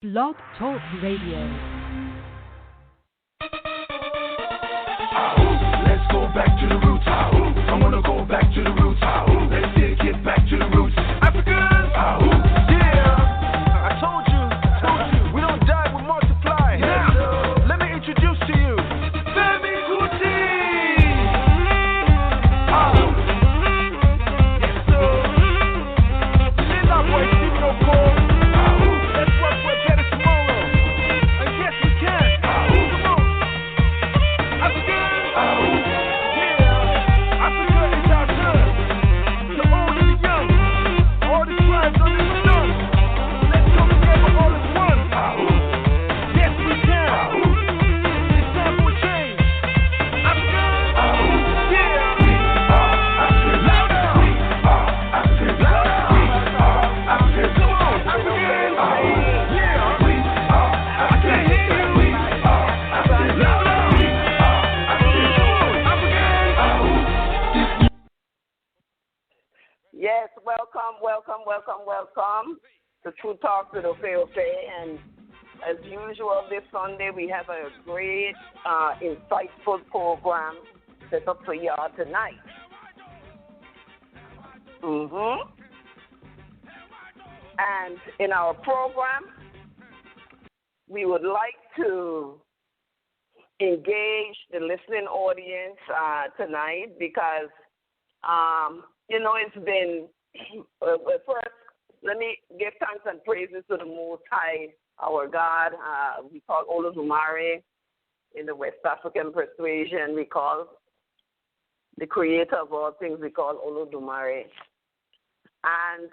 Blog Talk Radio. Let's go back to the roots. I wanna go back to the roots. Let's get back to the roots. Africans, yeah. I told you, we don't die, we multiply. Now, let me introduce to you, Femi Kuti. Yes, sir. This is our boy Stephen O'Connor. Let's work for a better tomorrow. And yes, we can. Come on, Africans. Africa is our turn. The old and the young, all the tribes under the sun. Let's come together all as one. Yes, we can. It's time for change. Africa, yeah. Louder. Louder. Come on, Africans. Yeah. I can hear you. Louder. Africans. Yes, welcome to True Talk with Ofe. And as usual, this Sunday we have a great, insightful program set up for y'all tonight. And in our program, we would like to engage the listening audience tonight because it's been, first, let me give thanks and praises to the Most High, our God. We call Olodumare in the West African persuasion. We call the creator of all things, we call Olodumare. And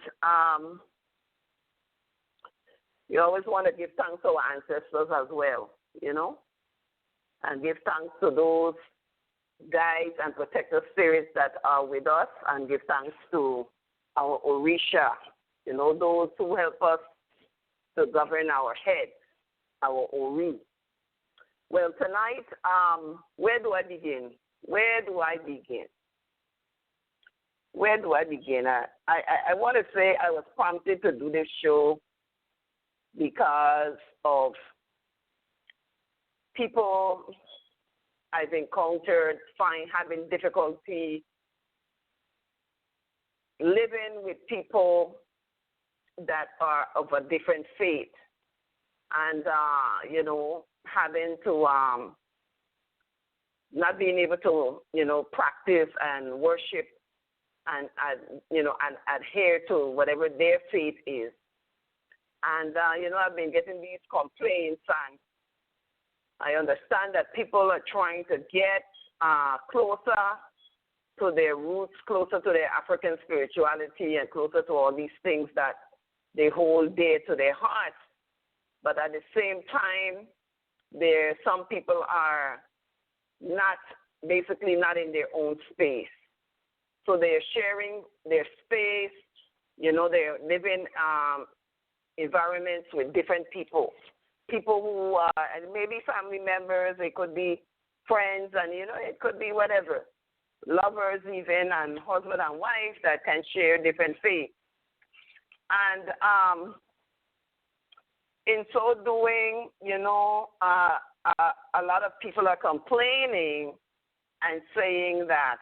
you always want to give thanks to our ancestors as well, and give thanks to those guides and protector spirits that are with us, and give thanks to our Orisha, those who help us to govern our head, our Ori. Well, tonight, where do I begin? I want to say I was prompted to do this show because of people I've encountered having difficulty living with people that are of a different faith, and having to not being able to practice and worship and adhere to whatever their faith is. And I've been getting these complaints, and I understand that people are trying to get closer to their roots, closer to their African spirituality, and closer to all these things that they hold dear to their hearts. But at the same time, some people are not in their own space. So they're sharing their space, they're living environments with different people who are, and maybe family members, it could be friends, and it could be whatever, lovers even, and husband and wife that can share different faiths. And in so doing, a lot of people are complaining and saying that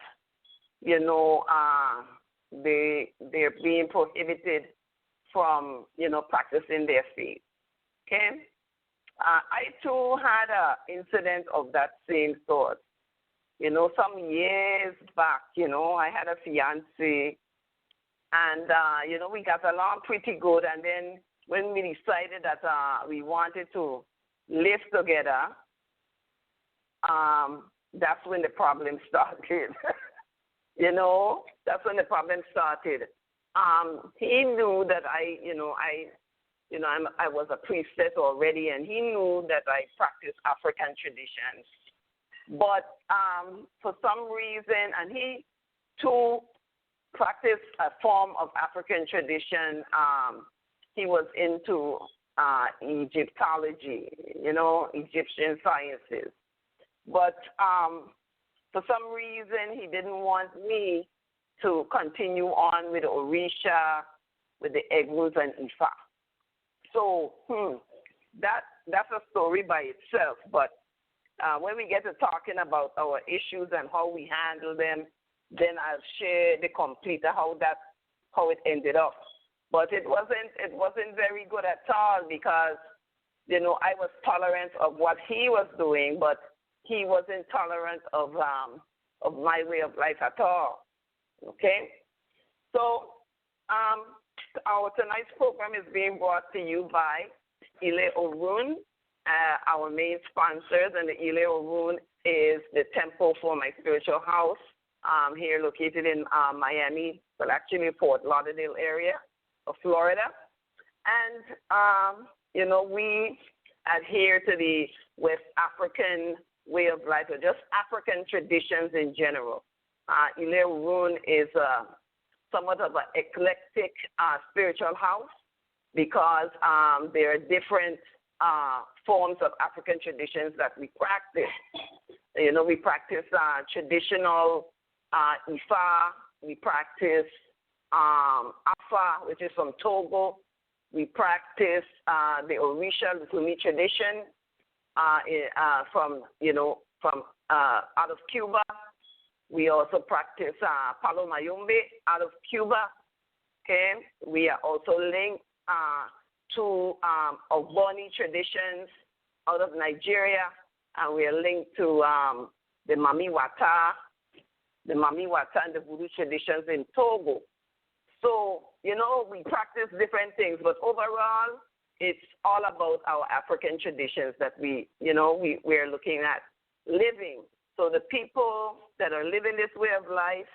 they're being prohibited from practicing their faith. Okay. I too had an incident of that same sort. Some years back, I had a fiancé, and, we got along pretty good. And then when we decided that we wanted to live together, that's when the problem started. That's when the problem started. He knew that I was a priestess already, and he knew that I practiced African traditions. But for some reason, and he too practiced a form of African tradition. He was into Egyptology, Egyptian sciences. But for some reason, he didn't want me to continue on with Orisha, with the Egus and Ifa. So that's a story by itself. But when we get to talking about our issues and how we handle them, then I'll share the complete how it ended up. But it wasn't very good at all because, you know, I was tolerant of what he was doing, but he wasn't tolerant of my way of life at all. Okay? So our tonight's program is being brought to you by Ile Orun, our main sponsors, and the Ile Orun is the temple for my spiritual house here located in Miami, but actually Fort Lauderdale area of Florida. And, you know, we adhere to the West African way of life, or just African traditions in general. Ile Orun is somewhat of an eclectic spiritual house because there are different forms of African traditions that we practice. You know, we practice traditional Ifa, we practice Afa, which is from Togo. We practice the Orisha, the Lumi tradition from out of Cuba. We also practice Palo Mayombe out of Cuba. Okay, we are also linked to Ogboni traditions out of Nigeria, and we are linked to the Mami Wata and the Voodoo traditions in Togo. So, you know, we practice different things, but overall, it's all about our African traditions that we're looking at living. So the people that are living this way of life,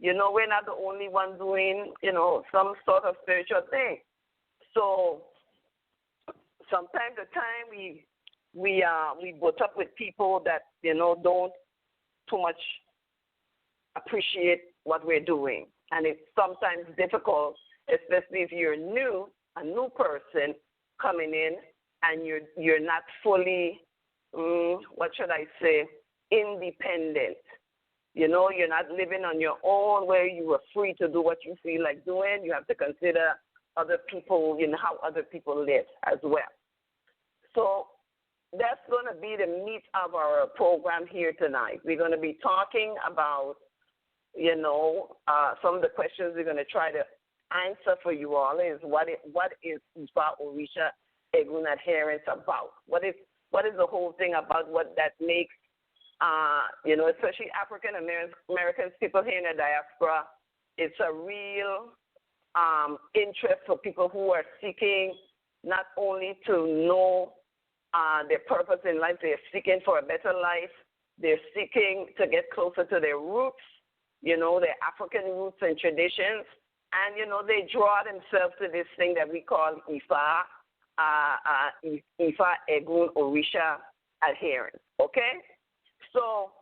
you know, we're not the only one doing, you know, some sort of spiritual thing. So sometimes the time we butt up with people that, you know, don't too much appreciate what we're doing. And it's sometimes difficult, especially if you're a new person coming in and you're not fully, independent. You know, you're not living on your own where you are free to do what you feel like doing. You have to consider other people, you know, how other people live as well. So that's going to be the meat of our program here tonight. We're going to be talking about, you know, some of the questions we're going to try to answer for you all is what is Ifa Orisha Egun adherence about? What is the whole thing about what that makes, you know, especially African Americans, people here in the diaspora, it's a real interest for people who are seeking not only to know their purpose in life, they're seeking for a better life, they're seeking to get closer to their roots, you know, their African roots and traditions, and, you know, they draw themselves to this thing that we call Ifa, Ifa Egun Orisha adherence, okay? So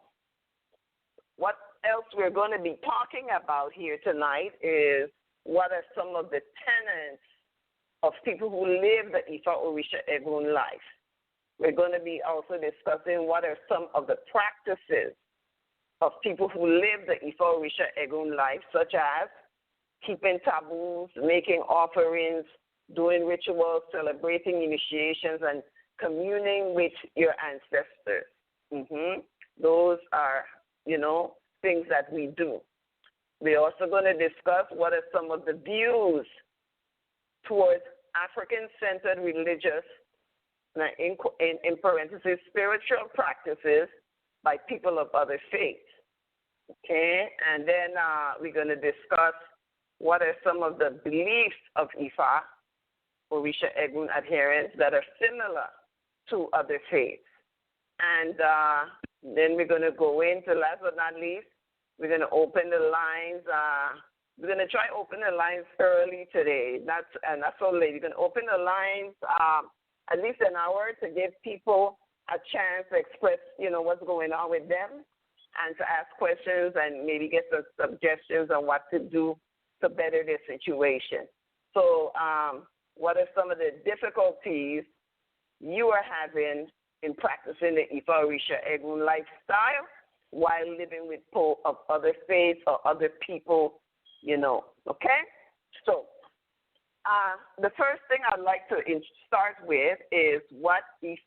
what else we're going to be talking about here tonight is what are some of the tenets of people who live the Ifa Orisha Egun life. We're going to be also discussing what are some of the practices of people who live the Ifa Orisha Egun life, such as keeping taboos, making offerings, doing rituals, celebrating initiations, and communing with your ancestors. Those are, you know, things that we do. We're also going to discuss what are some of the views towards African-centered religious, in parentheses, spiritual practices by people of other faiths. Okay, and then we're going to discuss what are some of the beliefs of Ifa, Orisha Egun adherents that are similar to other faiths. And then we're going to go into, last but not least, we're going to open the lines. We're going to try to open the lines early today, not so late. We're going to open the lines at least an hour to give people a chance to express, you know, what's going on with them and to ask questions and maybe get some suggestions on what to do to better their situation. So what are some of the difficulties you are having in practicing the Ifa Orisha Egun lifestyle while living with people of other faiths or other people, you know, okay? So The first thing I'd like to start with is what is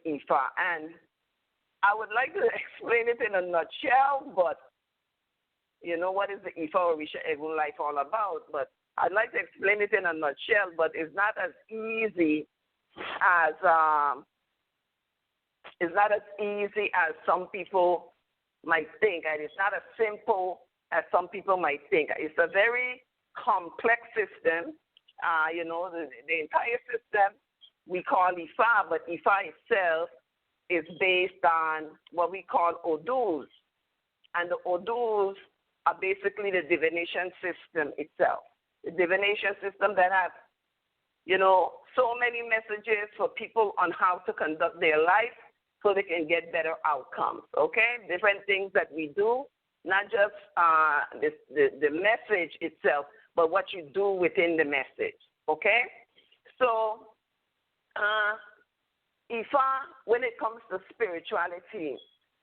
Ifa? And I would like to explain it in a nutshell, but what is the Ifa Orisha Egun life all about? But I'd like to explain it in a nutshell, but it's not as easy as some people might think, and it's not as simple as some people might think. It's a very complex system. The entire system we call Ifa, but Ifa itself is based on what we call Odus. And the Odus are basically the divination system itself. The divination system that has, so many messages for people on how to conduct their life so they can get better outcomes, okay? Different things that we do, not just the message itself, but what you do within the message, okay? So, Ifa, when it comes to spirituality,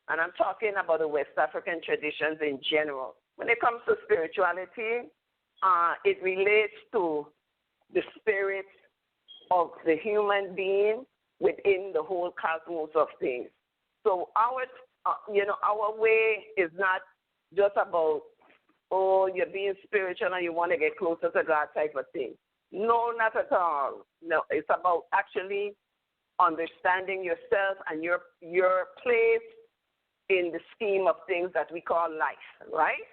and I'm talking about the West African traditions in general, when it comes to spirituality, it relates to the spirit of the human being within the whole cosmos of things. So our way is not just about, you're being spiritual and you want to get closer to God type of thing. No, not at all. No, it's about actually understanding yourself and your place in the scheme of things that we call life, right?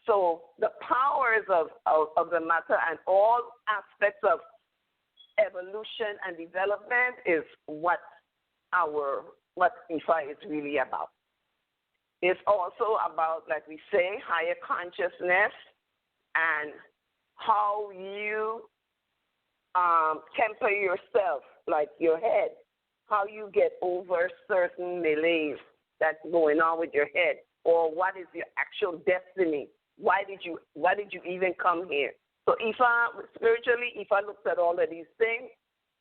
So the powers of the matter and all aspects of evolution and development is what Ifa is really about. It's also about, like we say, higher consciousness and how you temper yourself, like your head, how you get over certain malaise that's going on with your head, or what is your actual destiny. Why did you even come here? So Ifa, spiritually, Ifa looks at all of these things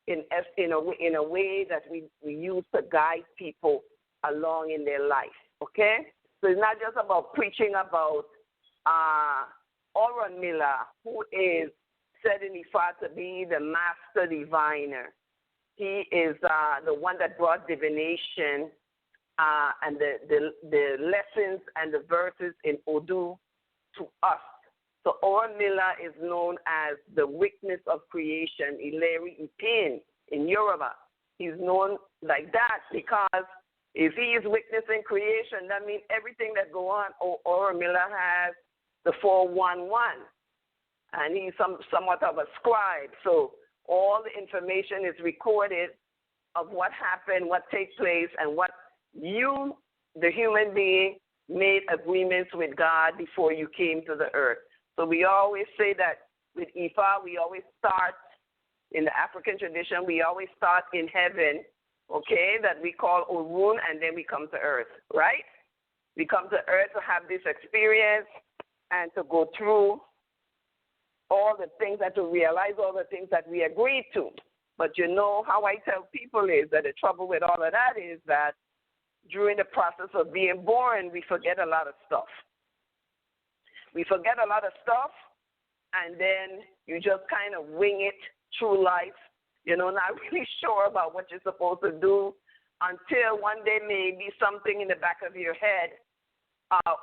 in a way that we use to guide people along in their life, okay? So it's not just about preaching about Oron Miller, who is said in Ifa to be the master diviner. He is the one that brought divination and the lessons and the verses in Odu to us. So Oron Miller is known as the witness of creation, Ileri Ipin in Yoruba. He's known like that because if he is witnessing creation, that means everything that go on. Oron Miller has the 411, and he's somewhat of a scribe. So all the information is recorded of what happened, what takes place, and what you, the human being, made agreements with God before you came to the earth. So we always say that with Ifa, we always start, in the African tradition, we always start in heaven, okay, that we call Orun, and then we come to earth, right? We come to earth to have this experience and to go through all the things and to realize all the things that we agreed to. But how I tell people is that the trouble with all of that is that during the process of being born, we forget a lot of stuff. We forget a lot of stuff, and then you just kind of wing it through life, not really sure about what you're supposed to do until one day maybe something in the back of your head,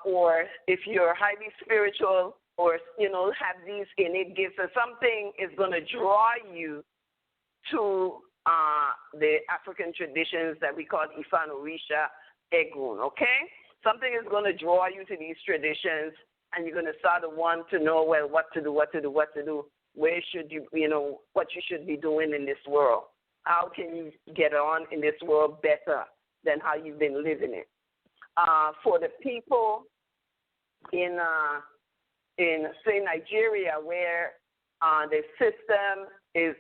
or if you're highly spiritual or, have these innate gifts, or something is going to draw you to the African traditions that we call Ifa and Orisha Egun, okay? Something is going to draw you to these traditions, and you're going to start to want to know, well, what to do, where should you, what you should be doing in this world. How can you get on in this world better than how you've been living it? For the people in say, Nigeria, where the system is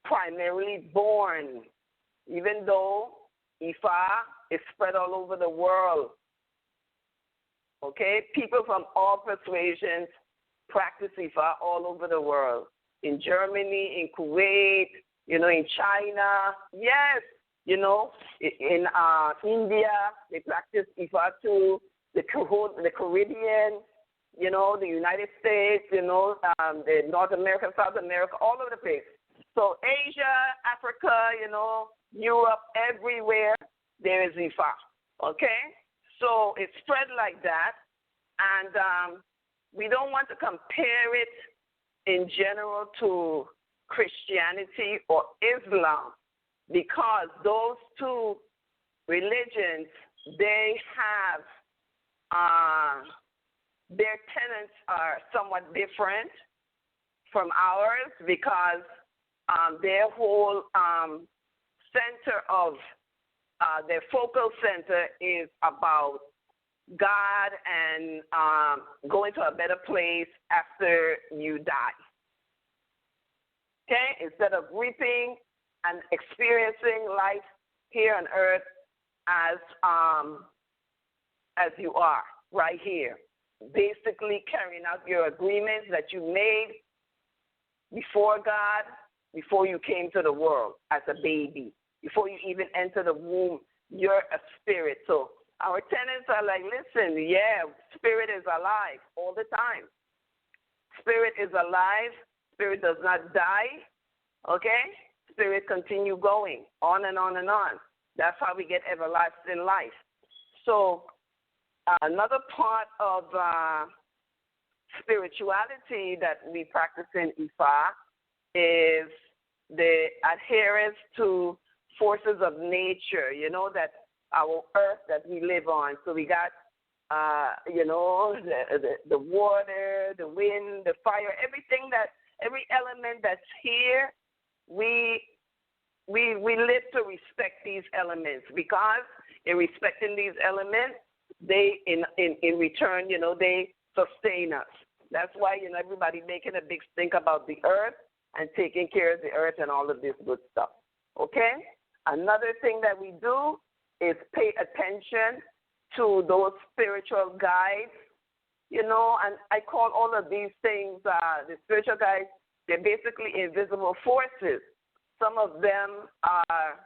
primarily born, even though Ifa is spread all over the world. Okay? People from all persuasions practice Ifa all over the world. In Germany, in Kuwait, in China, yes, in India, they practice Ifa too, the Caribbean, you know, the United States, you know, the North America, South America, all over the place. So Asia, Africa, you know, Europe, everywhere there is Ifa. Okay? So it's spread like that. And we don't want to compare it in general to Christianity or Islam, because those two religions, they have their tenets are somewhat different from ours, because their whole center of their focal center is about God and going to a better place after you die. Okay? Instead of reaping and experiencing life here on earth as you are right here, basically carrying out your agreements that you made before God, before you came to the world as a baby, before you even enter the womb. You're a spirit. So our tenants are like, listen, yeah, spirit is alive all the time. Spirit is alive. Spirit does not die. Okay? Spirit continue going on and on and on. That's how we get everlasting life. So another part of spirituality that we practice in Ifa is the adherence to forces of nature, you know, that our earth that we live on. So we got, you know, the water, the wind, the fire, everything every element that's here, we live to respect these elements, because in respecting these elements, they, in return, you know, they sustain us. That's why, you know, everybody making a big stink about the earth and taking care of the earth and all of this good stuff. Okay? Another thing that we do is pay attention to those spiritual guides, you know, and I call all of these things, the spiritual guides, they're basically invisible forces. Some of them are,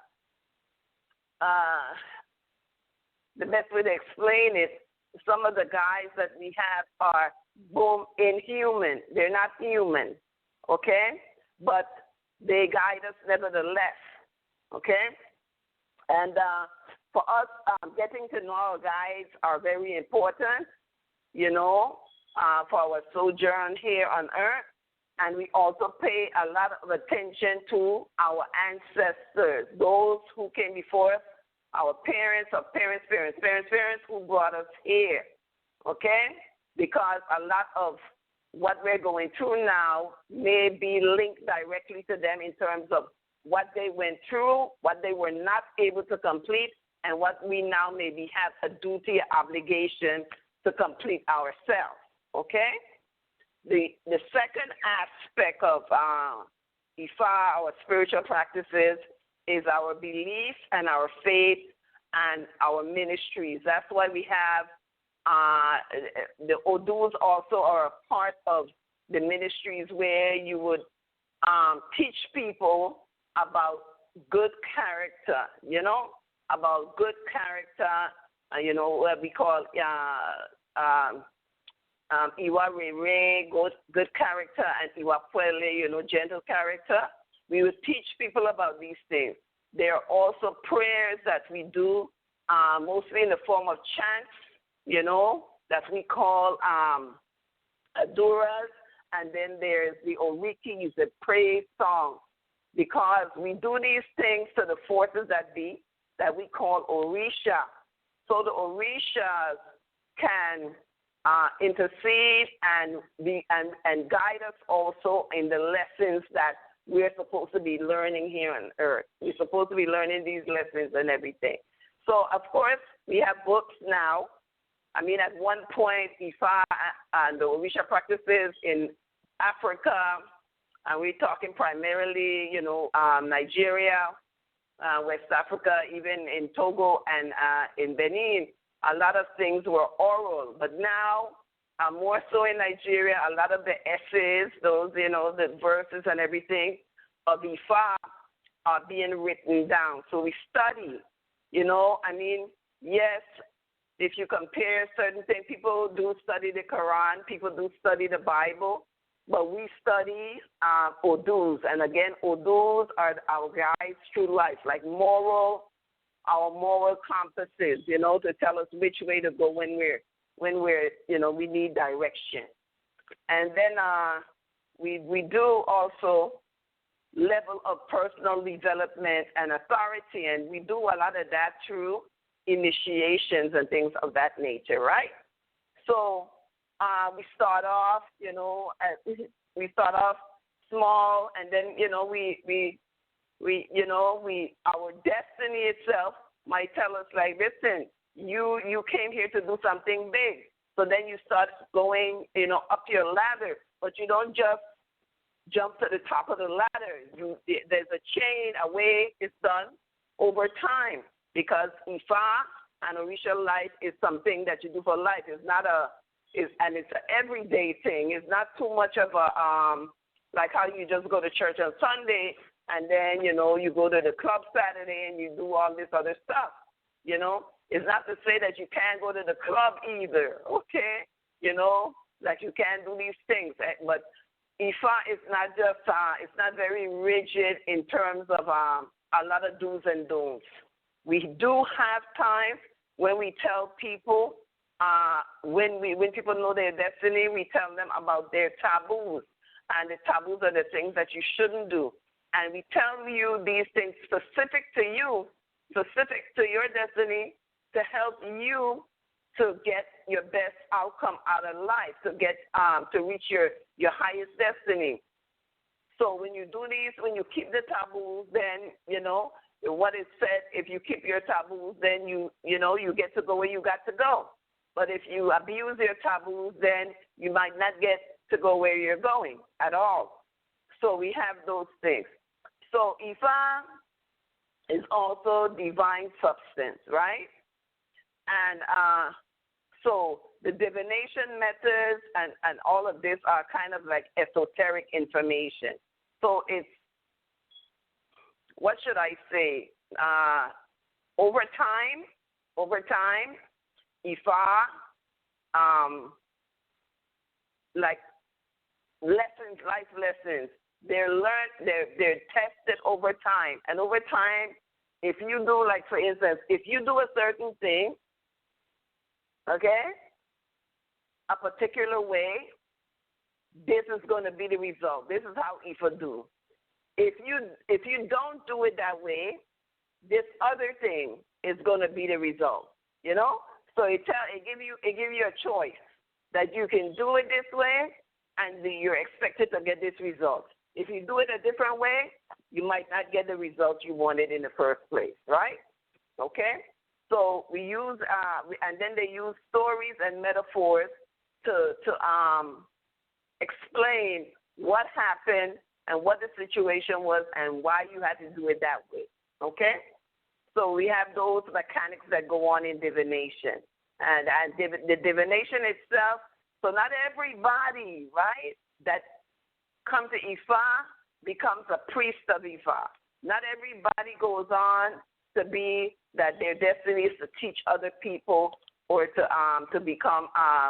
the best way to explain it, some of the guides that we have are, boom, inhuman. They're not human, okay? But they guide us nevertheless, okay? And for us, getting to know our guides are very important, you know, for our sojourn here on earth. And we also pay a lot of attention to our ancestors, those who came before us, our parents, our parents' who brought us here, okay? Because a lot of what we're going through now may be linked directly to them in terms of what they went through, what they were not able to complete, and what we now maybe have a duty, obligation to complete ourselves, okay? The second aspect of Ifa, our spiritual practices, is our belief and our faith and our ministries. That's why we have the Odus also are a part of the ministries, where you would teach people about good character, you know, about good character, you know, what we call Iwa Rere, good character, and Iwa Puele, you know, gentle character. We would teach people about these things. There are also prayers that we do, mostly in the form of chants, you know, that we call aduras, and then there's the orikis, the praise songs, because we do these things to the forces that be, that we call Orisha. So the Orishas can intercede and guide us also in the lessons that we're supposed to be learning here on earth. We're supposed to be learning these lessons and everything. So, of course, we have books now. I mean, at one point, Ifa and the Orisha practices in Africa, and we're talking primarily, you know, Nigeria, West Africa, even in Togo and in Benin, a lot of things were oral. But now, more so in Nigeria, a lot of the essays, those, you know, the verses and everything of Ifa are being written down. So we study, you know, I mean, yes, if you compare certain things, people do study the Quran, people do study the Bible, but we study Udus. And again, Udus are our guides through life, like our moral compasses, to tell us which way to go when we're we need direction. And then we do also level of personal development and authority, and we do a lot of that through initiations and things of that nature, right? So we start off, small, and then our destiny itself might tell us, like, listen, you came here to do something big. So then you start going, up your ladder, but you don't just jump to the top of the ladder. There's a chain, a way it's done over time, because Ifa and Orisha life is something that you do for life. It's not it's an everyday thing. It's not too much of a like how you just go to church on Sunday and then you go to the club Saturday and you do all this other stuff. It's not to say that you can't go to the club either. Okay, like you can't do these things, but Ifa is not just it's not very rigid in terms of a lot of do's and don'ts. We do have times when we tell people, when people know their destiny, we tell them about their taboos. And the taboos are the things that you shouldn't do. And we tell you these things specific to you, specific to your destiny, to help you to get your best outcome out of life, to reach your highest destiny. So when you do these, when you keep the taboos, then, what is said, if you keep your taboos, then you get to go where you got to go. But if you abuse your taboos, then you might not get to go where you're going at all. So we have those things. So Ifa is also divine substance, right? And so the divination methods and all of this are kind of like esoteric information. So it's, what should I say? Over time, Ifa, like lessons, life lessons, they're learned, they're tested over time. And over time, if you do, like, for instance, if you do a certain thing, okay, a particular way, this is going to be the result. This is how Ifa do. If you don't do it that way, this other thing is going to be the result. So it give you a choice that you can do it this way, and you're expected to get this result. If you do it a different way, you might not get the result you wanted in the first place, right? Okay. So we use and then they use stories and metaphors to explain what happened and what the situation was and why you had to do it that way. Okay? So we have those mechanics that go on in divination. And the divination itself, so not everybody, right, that comes to Ifa becomes a priest of Ifa. Not everybody goes on to be that their destiny is to teach other people or to become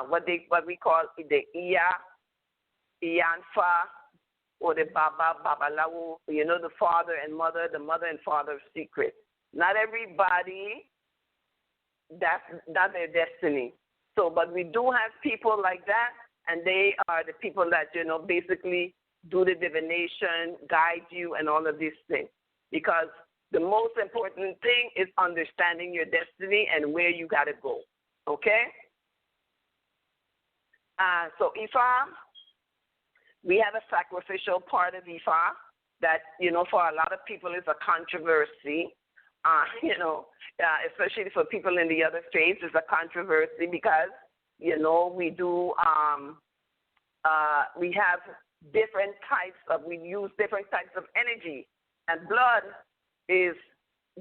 what we call the Iyanfa, or the Babalawo, the father and mother, the mother and father of secret. Not everybody, that's not their destiny. So, but we do have people like that, and they are the people that, basically do the divination, guide you, and all of these things. Because the most important thing is understanding your destiny and where you got to go. Okay? So Ifa, we have a sacrificial part of Ifa that, for a lot of people is a controversy. Especially for people in the other faiths, it's a controversy because, we do, we have different types we use different types of energy. And blood is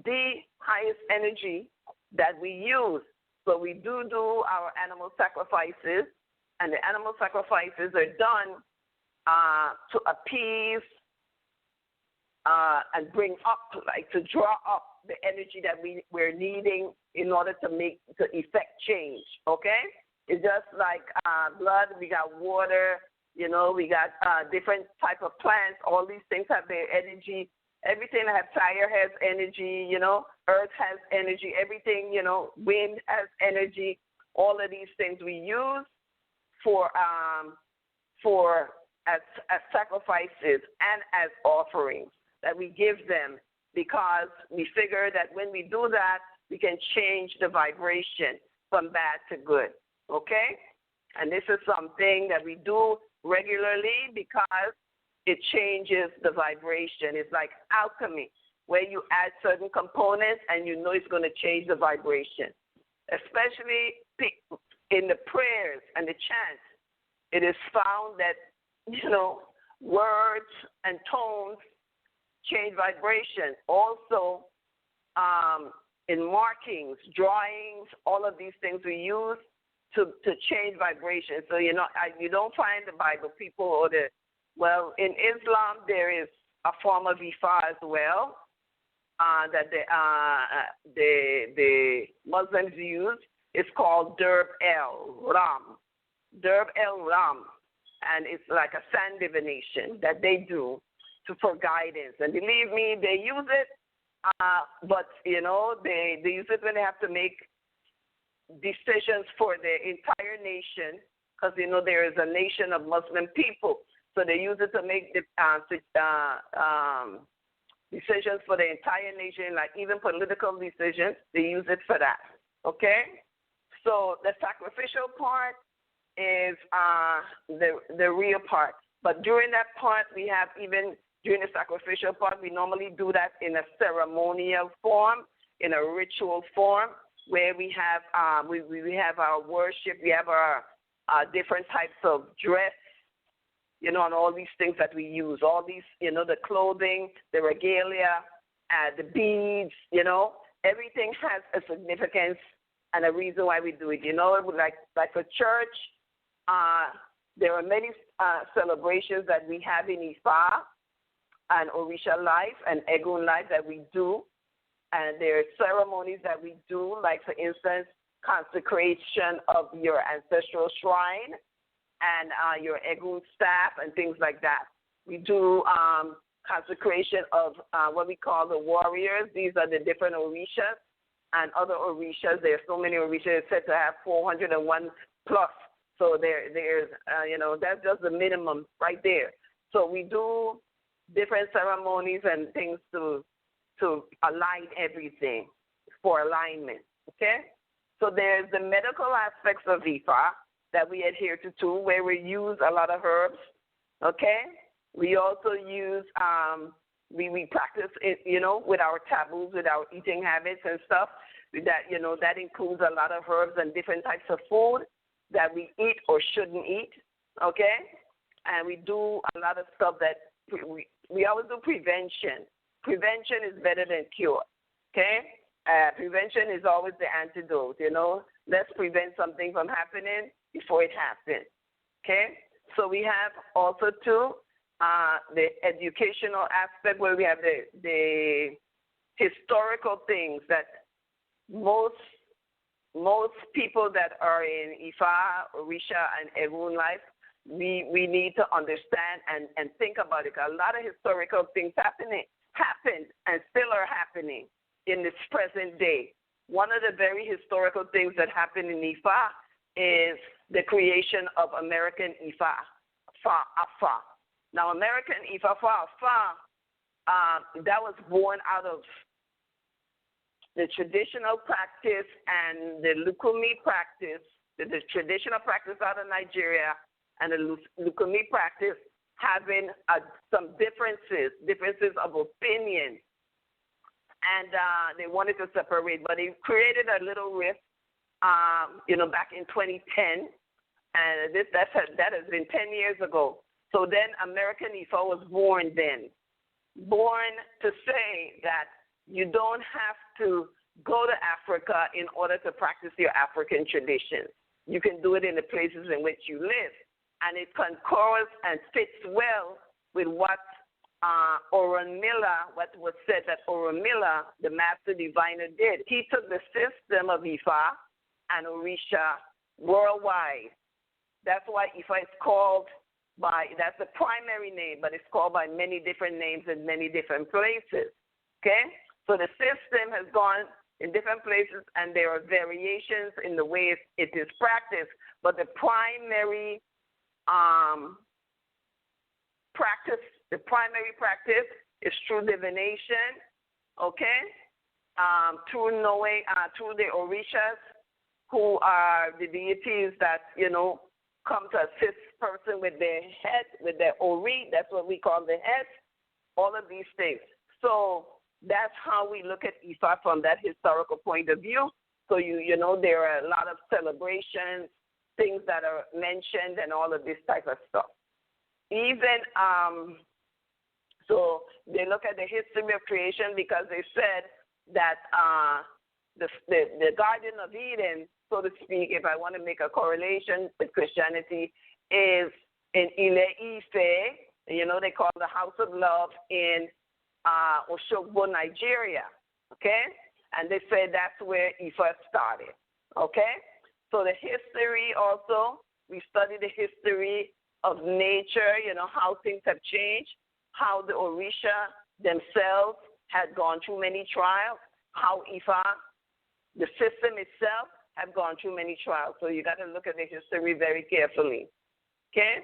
the highest energy that we use. So we do our animal sacrifices, and the animal sacrifices are done to appease and bring up, like to draw up the energy that we're needing in order to effect change, okay? It's just like blood, we got water, you know, we got different type of plants. All these things have their energy. Everything that has fire has energy, you know. Earth has energy. Everything, you know, wind has energy. All of these things we use for as sacrifices and as offerings that we give them, because we figure that when we do that, we can change the vibration from bad to good, okay? And this is something that we do regularly because it changes the vibration. It's like alchemy, where you add certain components and you know it's going to change the vibration. Especially in the prayers and the chants, it is found that, you know, words and tones change vibration. Also, in markings, drawings, all of these things we use to change vibration. So, you know, you don't find the Bible people in Islam there is a form of Ifa as well that the Muslims use. It's called Derb el Ram. Derb el Ram. And it's like a sand divination that they do for guidance. And believe me, they use it, but, you know, they use it when they have to make decisions for the entire nation, because, you know, there is a nation of Muslim people. So they use it to make decisions for the entire nation, like even political decisions. They use it for that, okay? So the sacrificial part is the real part. But during that part, we have even during the sacrificial part, we normally do that in a ceremonial form, in a ritual form, where we have we have our worship, we have our different types of dress, you know, and all these things that we use, all these, you know, the clothing, the regalia, the beads, you know, everything has a significance and a reason why we do it. You know, like for church, there are many celebrations that we have in Ifa and Orisha life and Egun life that we do. And there are ceremonies that we do, like, for instance, consecration of your ancestral shrine and your Egun staff and things like that. We do consecration of what we call the warriors. These are the different Orishas and other Orishas. There are so many Orishas. It's said to have 401 plus. So there's you know, that's just the minimum right there. So we do different ceremonies and things to align everything, for alignment, okay? So there's the medical aspects of Ifa that we adhere to, where we use a lot of herbs, okay? We also use, we practice it, you know, with our taboos, with our eating habits and stuff, that, you know, that includes a lot of herbs and different types of food that we eat or shouldn't eat, okay? And we do a lot of stuff that we always do prevention. Prevention is better than cure, okay? Prevention is always the antidote, you know. Let's prevent something from happening before it happens, okay? So we have also, too, the educational aspect, where we have the historical things that most people that are in Ifa, Orisha, and Egun life, we need to understand and think about it. A lot of historical things happened and still are happening in this present day. One of the very historical things that happened in Ifa is the creation of American Ifa, Afa. Now, American Ifa, Afa, that was born out of the traditional practice and the Lukumi practice, the traditional practice out of Nigeria and the Lukumi practice having some differences of opinion. And they wanted to separate, but they created a little rift, you know, back in 2010. And that has been 10 years ago. So then American Ifa was born then. Born to say that you don't have to go to Africa in order to practice your African traditions. You can do it in the places in which you live. And it concurs and fits well with what Orunmila, what was said that Orunmila, the master diviner, did. He took the system of Ifa and Orisha worldwide. That's why Ifa is called by, that's the primary name, but it's called by many different names in many different places. Okay? So the system has gone in different places, and there are variations in the way it is practiced. But the primary practice is through divination, okay? Through knowing, through the Orishas, who are the deities that, come to assist person with their head, with their Ori, that's what we call the head, all of these things. So that's how we look at Ifa from that historical point of view. So, there are a lot of celebrations, things that are mentioned, and all of this type of stuff. Even, so they look at the history of creation because they said that the Garden of Eden, so to speak, if I want to make a correlation with Christianity, is in Ile-Ife, they call the House of Love in Oshogbo, Nigeria, okay? And they say that's where Ifa started, okay? So the history also, we study the history of nature, how things have changed, how the Orisha themselves had gone through many trials, how Ifa, the system itself, have gone through many trials. So you got to look at the history very carefully, okay?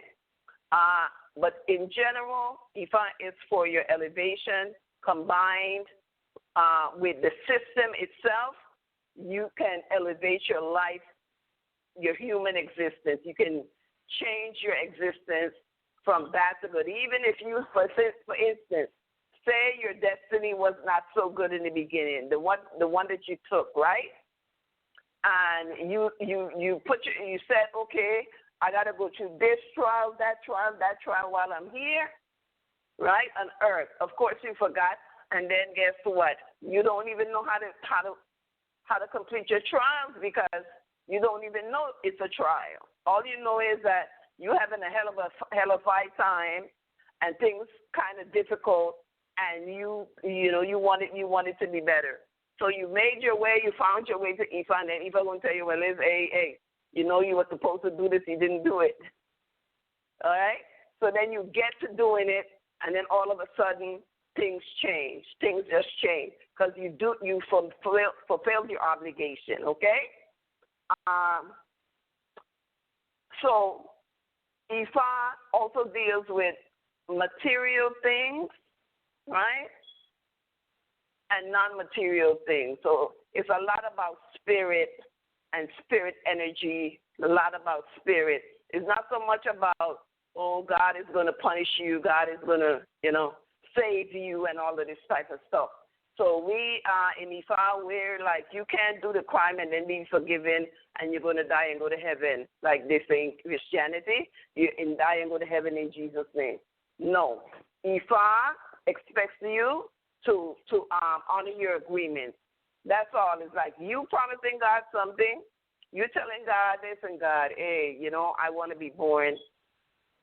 But in general, Ifa is for your elevation combined with the system itself. You can elevate your life, your human existence. You can change your existence from bad to good. Even if you, for instance, say your destiny was not so good in the beginning, the one that you took, right? And you said, okay, I got to go through this trial, that trial while I'm here, right, on earth. Of course, you forgot, and then guess what? You don't even know how to complete your trials because you don't even know it's a trial. All you know is that you're having a hell of a fight time, and things kind of difficult, and you want it to be better. So you made your way, you found your way to Ifa, and then Ifa going to tell you, well, Liz, hey, you were supposed to do this, you didn't do it. All right? So then you get to doing it, and then all of a sudden things change. Things just change because you fulfilled your obligation, okay? So Ifa also deals with material things, right? And non-material things. So it's a lot about spirit and spirit energy, a lot about spirit. It's not so much about, oh, God is going to punish you, God is going to, save you and all of this type of stuff. So we in Ifa, we're like, you can't do the crime and then be forgiven and you're going to die and go to heaven, like they say in Christianity. You die and go to heaven in Jesus' name. No. Ifa expects you to honor your agreements. That's all. It's like you promising God something. You're telling God this and God, hey, I want to be born,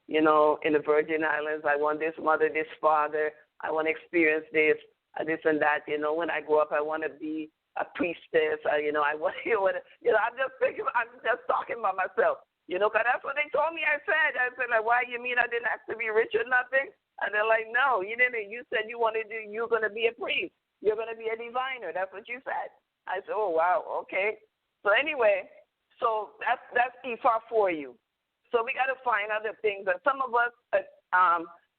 in the Virgin Islands. I want this mother, this father. I want to experience this and that. When I grow up, I want to be a priestess. I want I'm just talking about myself. Because that's what they told me I said, like, why you mean I didn't have to be rich or nothing? And they're like, no, you didn't. You said you're going to be a priest. You're going to be a diviner. That's what you said. I said, oh, wow, okay. So anyway, so that's Ifa for you. So we got to find other things. And some of us,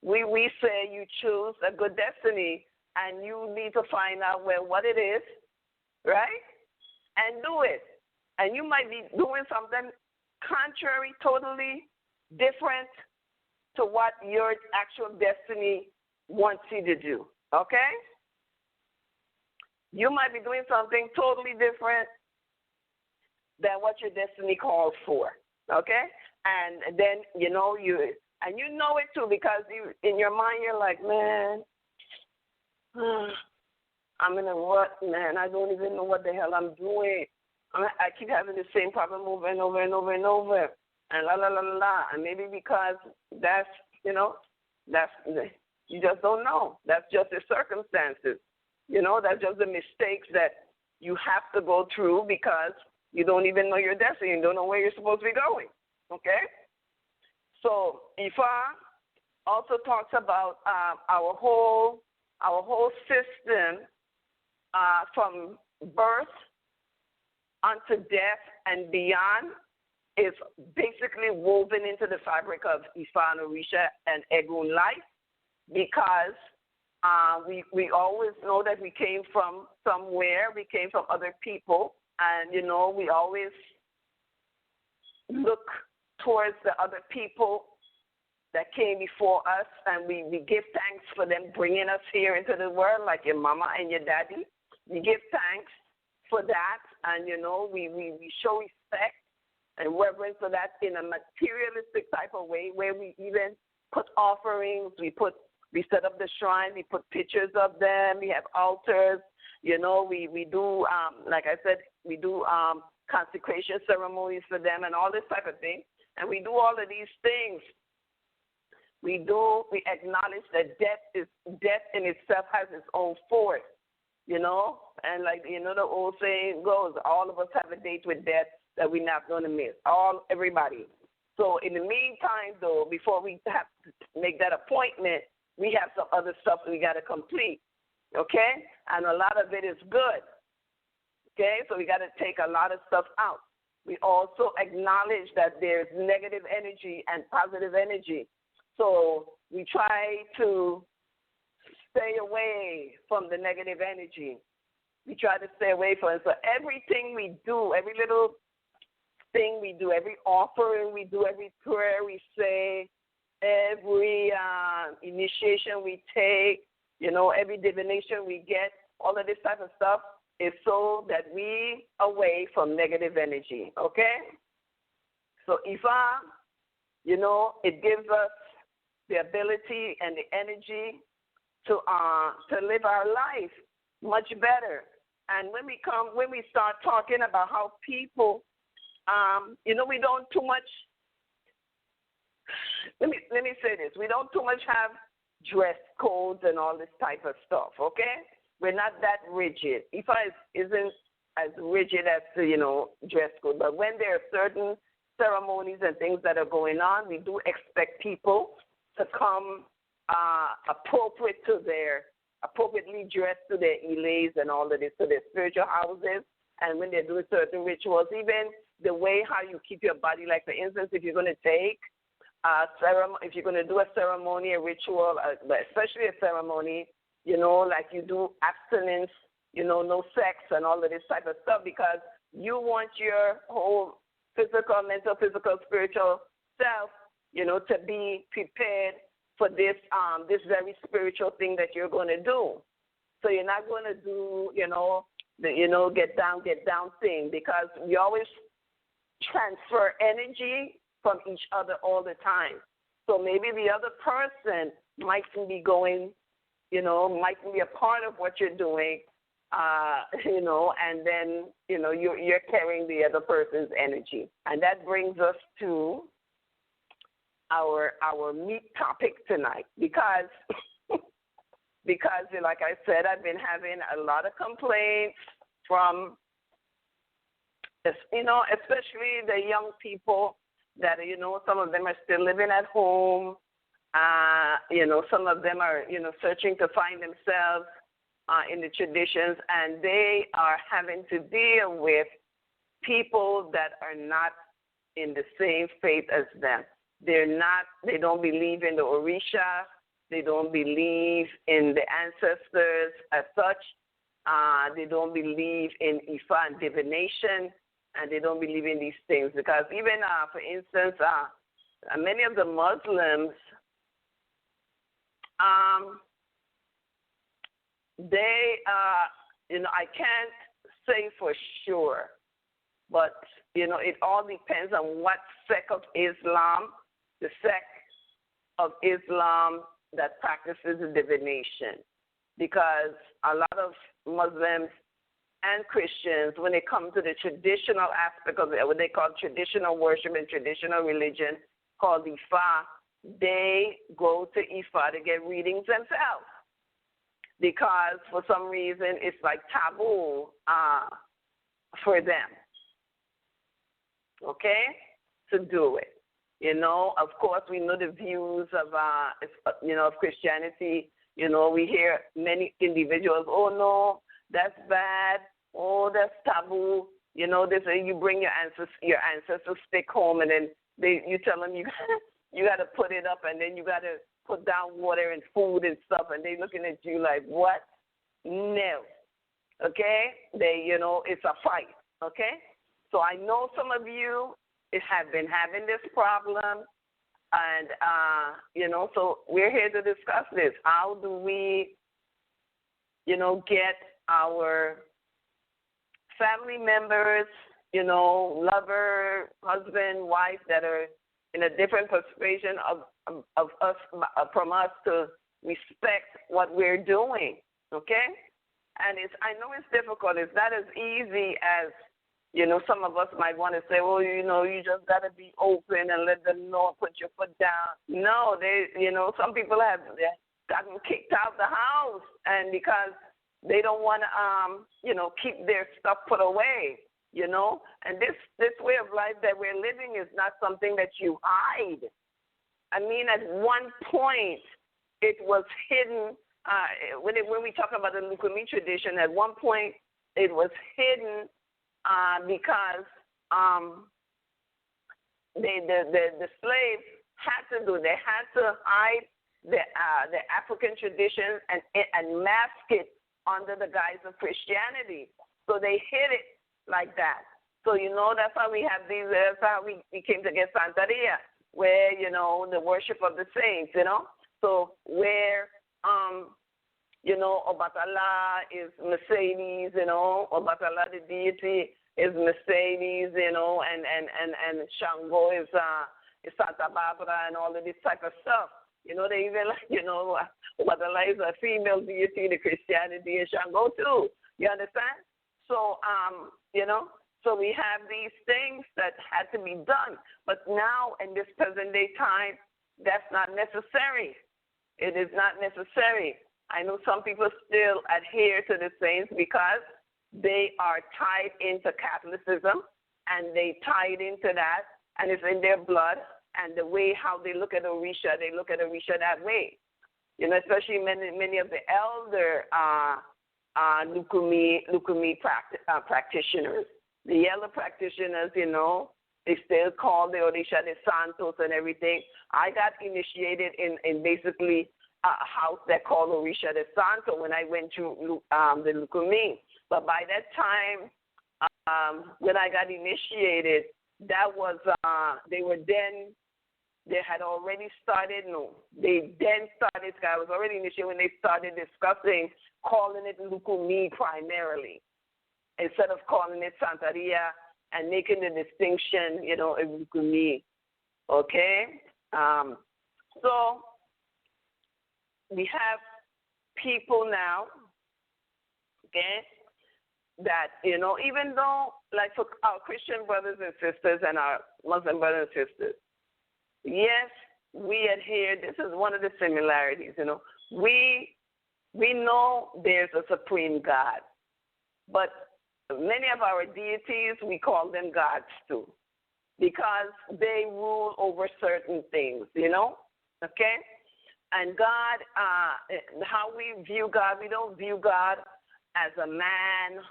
we say you choose a good destiny, and you need to find out what it is, right? And do it. And you might be doing something contrary, totally different to what your actual destiny wants you to do, okay? You might be doing something totally different than what your destiny calls for, okay? And then, you know it too because in your mind you're like, man, I'm in a rut, man. I don't even know what the hell I'm doing. I keep having the same problem over and over and over and over. And la, la, la, la, la. And maybe because that's You just don't know. That's just the circumstances. That's just the mistakes that you have to go through because you don't even know your destiny. You don't know where you're supposed to be going. Okay? So Ifa also talks about our whole system from birth unto death and beyond is basically woven into the fabric of Ifa and Orisha and Egun life, because we always know that we came from somewhere, we came from other people, and we always look towards the other people that came before us, and we give thanks for them bringing us here into the world, like your mama and your daddy. We give thanks for that, and we show respect and reverence for that in a materialistic type of way, where we even put offerings, we set up the shrine, we put pictures of them, we have altars, we do, like I said, we do consecration ceremonies for them and all this type of thing. And we do all of these things. We acknowledge that death in itself has its own force, and like, the old saying goes, all of us have a date with death that we're not going to miss, everybody. So in the meantime, though, before we have to make that appointment, we have some other stuff we got to complete, okay? And a lot of it is good, okay? So we got to take a lot of stuff out. We also acknowledge that there's negative energy and positive energy. So we try to stay away from the negative energy. We try to stay away from it. So everything we do, every little thing we do, every offering we do, every prayer we say, every initiation we take, every divination we get, all of this type of stuff is so that we away from negative energy, okay? So Ifa, it gives us the ability and the energy to live our life much better. And when we start talking about how people, we don't too much. Let me say this: we don't too much have dress codes and all this type of stuff. Okay, we're not that rigid. Ifa isn't as rigid as the dress code, but when there are certain ceremonies and things that are going on, we do expect people to come appropriately dressed to their ilays and all of this, to their spiritual houses. And when they're doing certain rituals, even the way how you keep your body, like for instance, if you're going to take if you're going to do a ceremony, a ritual, especially a ceremony, like you do abstinence, no sex and all of this type of stuff, because you want your whole physical, mental, spiritual self, to be prepared for this very spiritual thing that you're going to do. So you're not going to do, the get down thing, because we always transfer energy from each other all the time. So maybe the other person mightn't be going, mightn't be a part of what you're doing, and then, you're carrying the other person's energy. And that brings us to our meat topic tonight, because like I said, I've been having a lot of complaints from, especially the young people that, some of them are still living at home. Some of them are, searching to find themselves in the traditions, and they are having to deal with people that are not in the same faith as them. They don't believe in the Orisha. They don't believe in the ancestors as such. They don't believe in Ifa and divination, and they don't believe in these things. Because even, for instance, many of the Muslims, I can't say for sure, but, it all depends on what sect of Islam, the sect of Islam that practices divination. Because a lot of Muslims and Christians, when they come to the traditional aspect of it, what they call traditional worship and traditional religion called Ifa, they go to Ifa to get readings themselves because for some reason it's like taboo for them, okay, to do it. Of course, we know the views of, of Christianity. We hear many individuals, oh, no, that's bad. Oh, that's taboo. They say you bring your ancestors stick home, and then you tell them you got to put it up, and then you got to put down water and food and stuff, and they looking at you like, what? No. Okay? It's a fight. Okay? So I know some of you have been having this problem, and, so we're here to discuss this. How do we, get our family members, lover, husband, wife that are in a different persuasion of us, from us to respect what we're doing, okay? And I know it's difficult. It's not as easy as, some of us might want to say, well, you just got to be open and let them know, put your foot down. No, some people have gotten kicked out of the house, and because they don't want to, keep their stuff put away, And this way of life that we're living is not something that you hide. I mean, at one point, it was hidden. When we talk about the Lukumi tradition, at one point, it was hidden because the slaves had to do. They had to hide the African traditions and mask it under the guise of Christianity. So they hid it like that. So, that's how we have these, that's how we came to get Santeria, where, the worship of the saints, So where, Obatala is Mercedes, Obatala, the deity, is Mercedes, and Shango is Santa Barbara and all of this type of stuff. They even Obatala is a female deity in the Christianity, and Shango too. You understand? So, so we have these things that had to be done. But now, in this present day time, that's not necessary. It is not necessary. I know some people still adhere to the saints because they are tied into Catholicism, and they tied into that, and it's in their blood. And the way how they look at Orisha, they look at Orisha that way. Especially many of the elder Lukumi practitioners. The elder practitioners, they still call the Orisha de Santos and everything. I got initiated in basically a house that called Orisha de Santo when I went to the Lukumi. But by that time, when I got initiated, that was, they had already started, I was already initiated when they started discussing calling it Lukumi primarily, instead of calling it Santeria and making the distinction, in Lukumi, okay? So we have people now, okay, that, even though, like for our Christian brothers and sisters and our Muslim brothers and sisters, yes, we adhere. This is one of the similarities, We know there's a supreme God, but many of our deities, we call them gods too, because they rule over certain things, okay? And God, how we view God, we don't view God as a man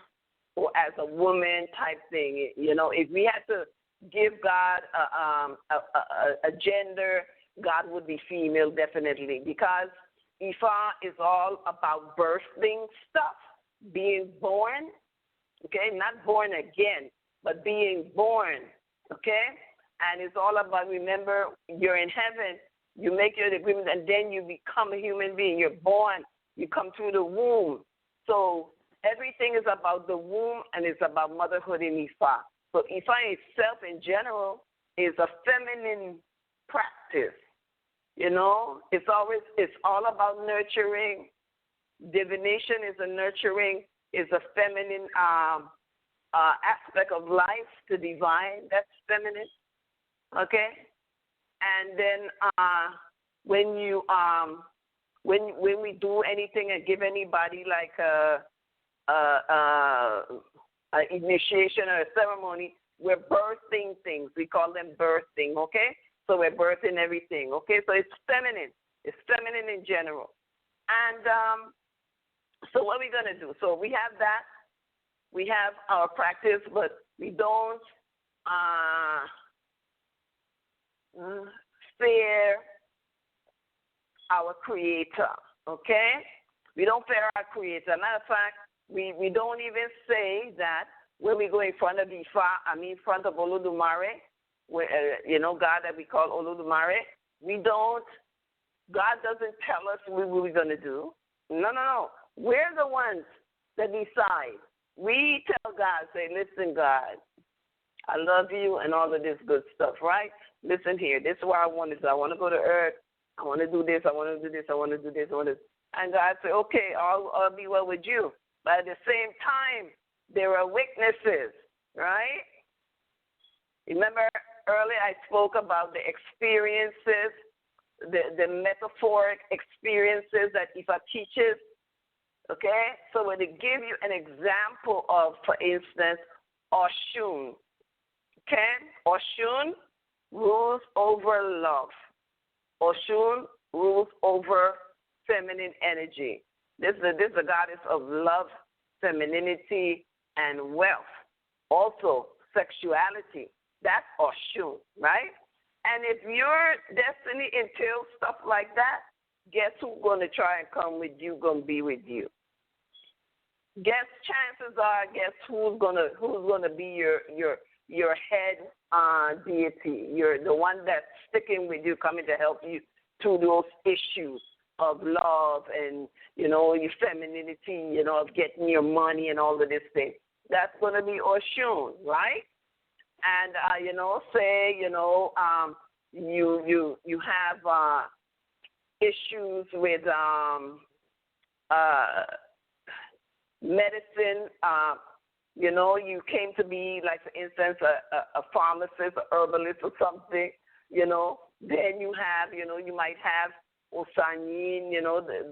or as a woman type thing. If we had to give God a gender, God would be female definitely, because Ifa is all about birthing stuff, being born, okay, not born again, but being born, okay? And it's all about, remember, you're in heaven, you make your agreement, and then you become a human being. You're born, you come through the womb. So everything is about the womb, and it's about motherhood in Ifa. So Ifa itself in general is a feminine practice. It's all about nurturing. Divination is a nurturing, is a feminine aspect of life, to divine. That's feminine. Okay? And then when you when we do anything and give anybody like a initiation or a ceremony, we're birthing things. We call them birthing, okay? So we're birthing everything, okay? So it's feminine. It's feminine in general. And so what are we going to do? So we have that. We have our practice, but we don't fear our Creator, okay? We don't fear our Creator. Matter of fact, we don't even say that when we go in front of in front of Olodumare, God that we call Olodumare, God doesn't tell us what we're going to do. No. We're the ones that decide. We tell God, say, listen, God, I love you and all of this good stuff, right? Listen here, this is what I want to do. I want to go to earth. I want to do this. I want to do this. I want to do this. I want to. And God said, okay, I'll be well with you. But at the same time, there are weaknesses, right? Remember earlier I spoke about the experiences, the metaphoric experiences that Ifa teaches, okay? So when they give you an example of, for instance, Oshun, okay? Oshun rules over love. Oshun rules over feminine energy. This is the goddess of love, femininity, and wealth. Also, sexuality. That's Oshun, right? And if your destiny entails stuff like that, guess who's going to try and come with you, going to be with you? Chances are, guess who's gonna be your head deity? You're the one that's sticking with you, coming to help you through those issues of love and, your femininity, of getting your money and all of this thing. That's going to be Oshun, right? And, you have issues with medicine. You came to be, like, for instance, a pharmacist, a herbalist or something, Then you have, you might have Osanyin,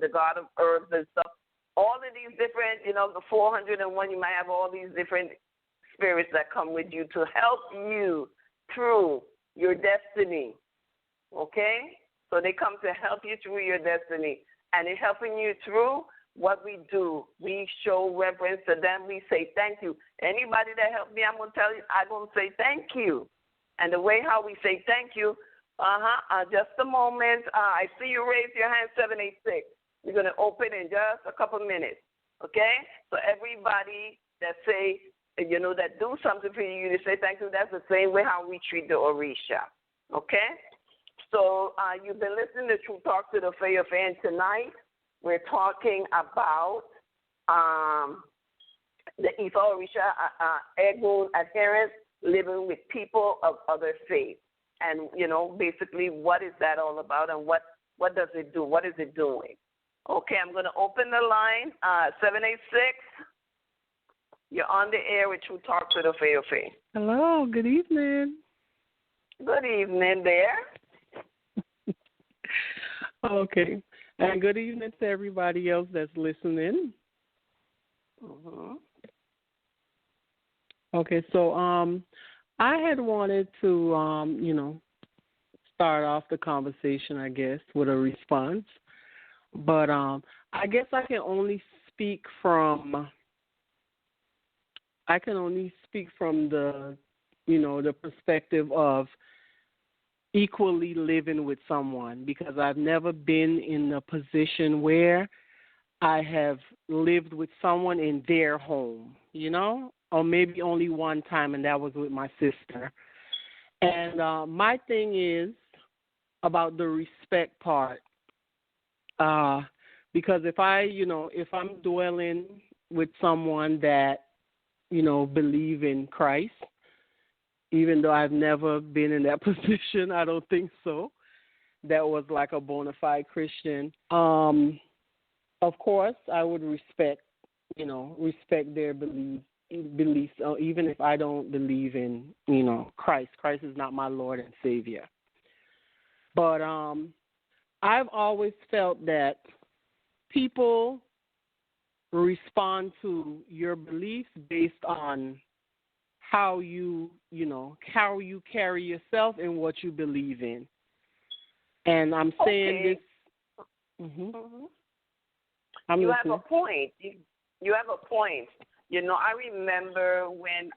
the god of herbs and stuff. All of these different, the 401, you might have all these different spirits that come with you to help you through your destiny, okay? So they come to help you through your destiny. And in helping you through, what we do, we show reverence to them. We say thank you. Anybody that helped me, I'm going to tell you, I'm going to say thank you. And the way how we say thank you, just a moment. I see you raise your hand, 786. We're going to open in just a couple minutes, okay? So everybody that say, that do something for you, to say thank you, that's the same way how we treat the Orisha, okay? So you've been listening to True Talk to the Faith, and tonight we're talking about the Ifa Orisha Egun adherents living with people of other faiths. And, basically what is that all about and what does it do? What is it doing? Okay, I'm going to open the line, 786. You're on the air with True Talk to the Faith. Hello, good evening. Good evening there. Okay, and good evening to everybody else that's listening. Mm-hmm. Okay, so I had wanted to, start off the conversation, I guess, with a response. But I guess I can only speak from the, the perspective of equally living with someone, because I've never been in a position where I have lived with someone in their home, or maybe only one time, and that was with my sister. And my thing is about the respect part, because if I'm dwelling with someone that, believe in Christ, even though I've never been in that position, I don't think so, that was like a bona fide Christian, of course I would respect their beliefs, even if I don't believe in, Christ. Christ is not my Lord and Savior. But I've always felt that people respond to your beliefs based on how you carry yourself and what you believe in. And I'm saying this. I'm you listening. have a point. You have a point. I remember when,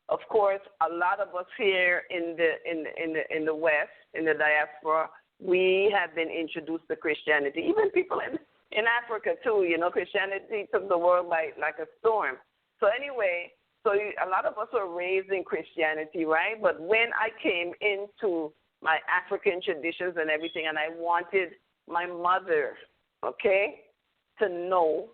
of course, a lot of us here in the West, in the diaspora, we have been introduced to Christianity. Even people in Africa too. Christianity took the world like a storm. So anyway, a lot of us were raised in Christianity, right? But when I came into my African traditions and everything, and I wanted my mother, to know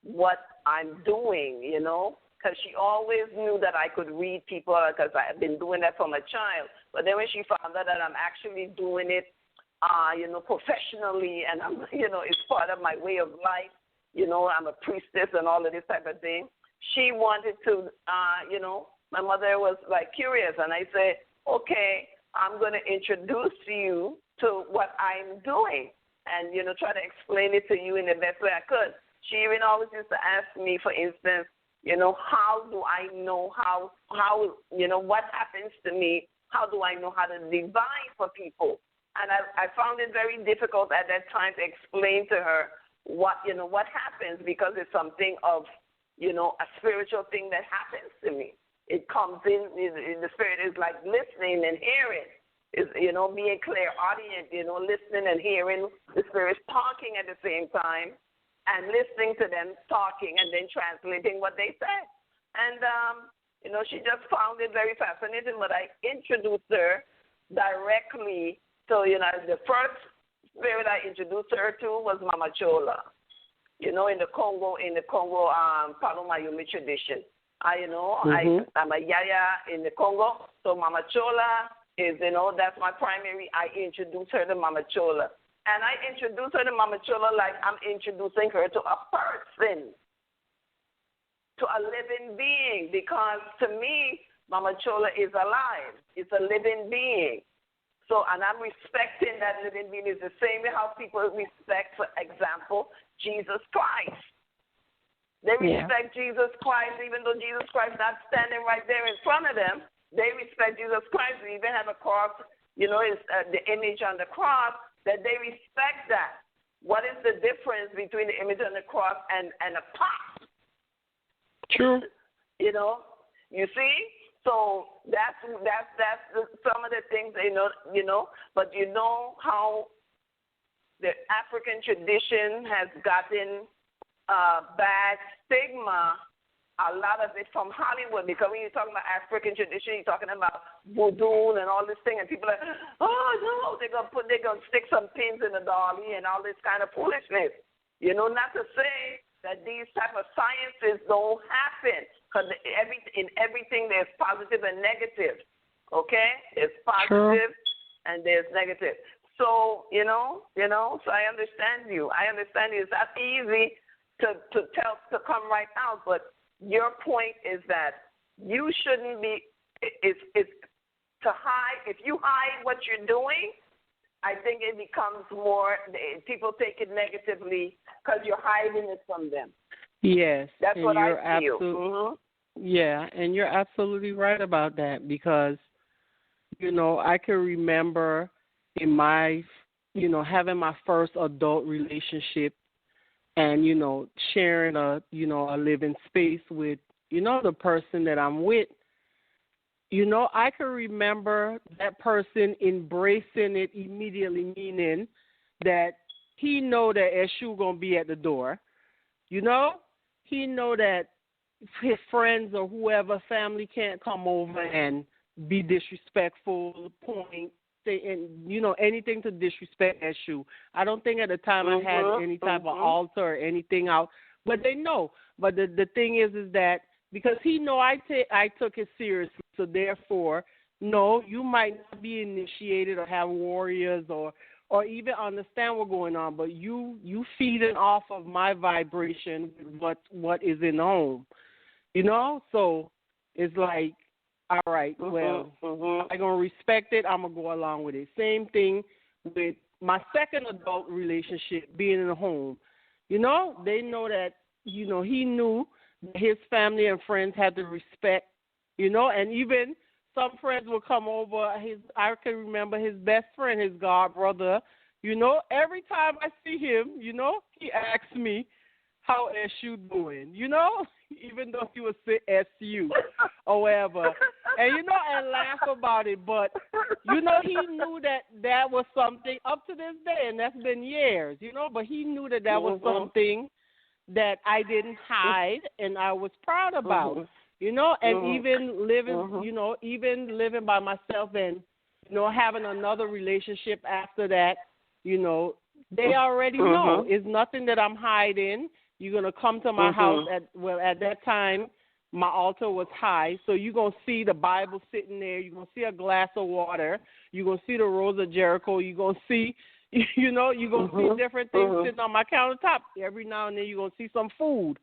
what I'm doing, because she always knew that I could read people because I had been doing that from a child. But then when she found out that I'm actually doing it, professionally, and I'm, it's part of my way of life, I'm a priestess and all of this type of thing. She wanted to, my mother was like curious, and I said, okay, I'm going to introduce you to what I'm doing and, try to explain it to you in the best way I could. She even always used to ask me, for instance, how do I know how what happens to me? How do I know how to divine for people? And I found it very difficult at that time to explain to her what happens, because it's something of, a spiritual thing that happens to me. It comes in, the spirit is like listening and hearing, is, being clairaudient, listening and hearing the spirit talking at the same time, and listening to them talking and then translating what they said. And, she just found it very fascinating, but I introduced her directly. So, the first spirit I introduced her to was Mama Chola, in the Congo Palomayumi tradition. I'm a Yaya in the Congo, so Mama Chola is, that's my primary. I introduced her to Mama Chola. And I introduced her to Mama Chola like I'm introducing her to a person, to a living being, because to me, Mama Chola is alive. It's a living being. So, and I'm respecting that living being is the same way how people respect, for example, Jesus Christ. They respect Jesus Christ, even though Jesus Christ is not standing right there in front of them. They respect Jesus Christ. We even have a cross, it's the image on the cross, that they respect that. What is the difference between the image on the cross and a pot? True. You see? So that's some of the things, but how the African tradition has gotten bad stigma, a lot of it from Hollywood, because when you're talking about African tradition, you're talking about voodoo and all this thing, and people are like, oh no, they're gonna stick some pins in the dolly and all this kind of foolishness. Not to say that these type of sciences don't happen, because in everything there's positive and negative. Okay, there's positive and there's negative. So so I understand you. It's not easy to come right out, but your point is that you shouldn't be. It's to hide. If you hide what you're doing, I think it becomes more. People take it negatively because you're hiding it from them. Yes, that's what I feel. Yeah, and you're absolutely right about that, because I can remember in my having my first adult relationship, and sharing a living space with the person that I'm with. I can remember that person embracing it immediately, meaning that he know that Eshu gonna be at the door. He know that his friends or whoever, family, can't come over and be disrespectful, point, and anything to disrespect Eshu. I don't think at the time I had any type of altar or anything out, but they know. But the thing is that because he know I took it seriously, so therefore, no, you might not be initiated or have warriors or even understand what's going on, but you feeding off of my vibration with what is in home, So it's like all right, well, I'm going to respect it. I'm going to go along with it. Same thing with my second adult relationship, being in a home. You know, they know that, you know, he knew that his family and friends had to respect, you know, and even some friends would come over. I can remember his best friend, his god brother, you know, every time I see him, you know, he asks me, how is you doing, you know, even though he would say SU or whatever, and, you know, and laugh about it. But, you know, he knew that was something up to this day, and that's been years, you know, but he knew that was something that I didn't hide and I was proud about, you know, and even living, you know, even living by myself and, you know, having another relationship after that, you know, they already know. It's nothing that I'm hiding. You're going to come to my house at that time, my altar was high. So you're going to see the Bible sitting there. You're going to see a glass of water. You're going to see the Rose of Jericho. You're going to see, you know, you're going to see different things sitting on my countertop. Every now and then you're going to see some food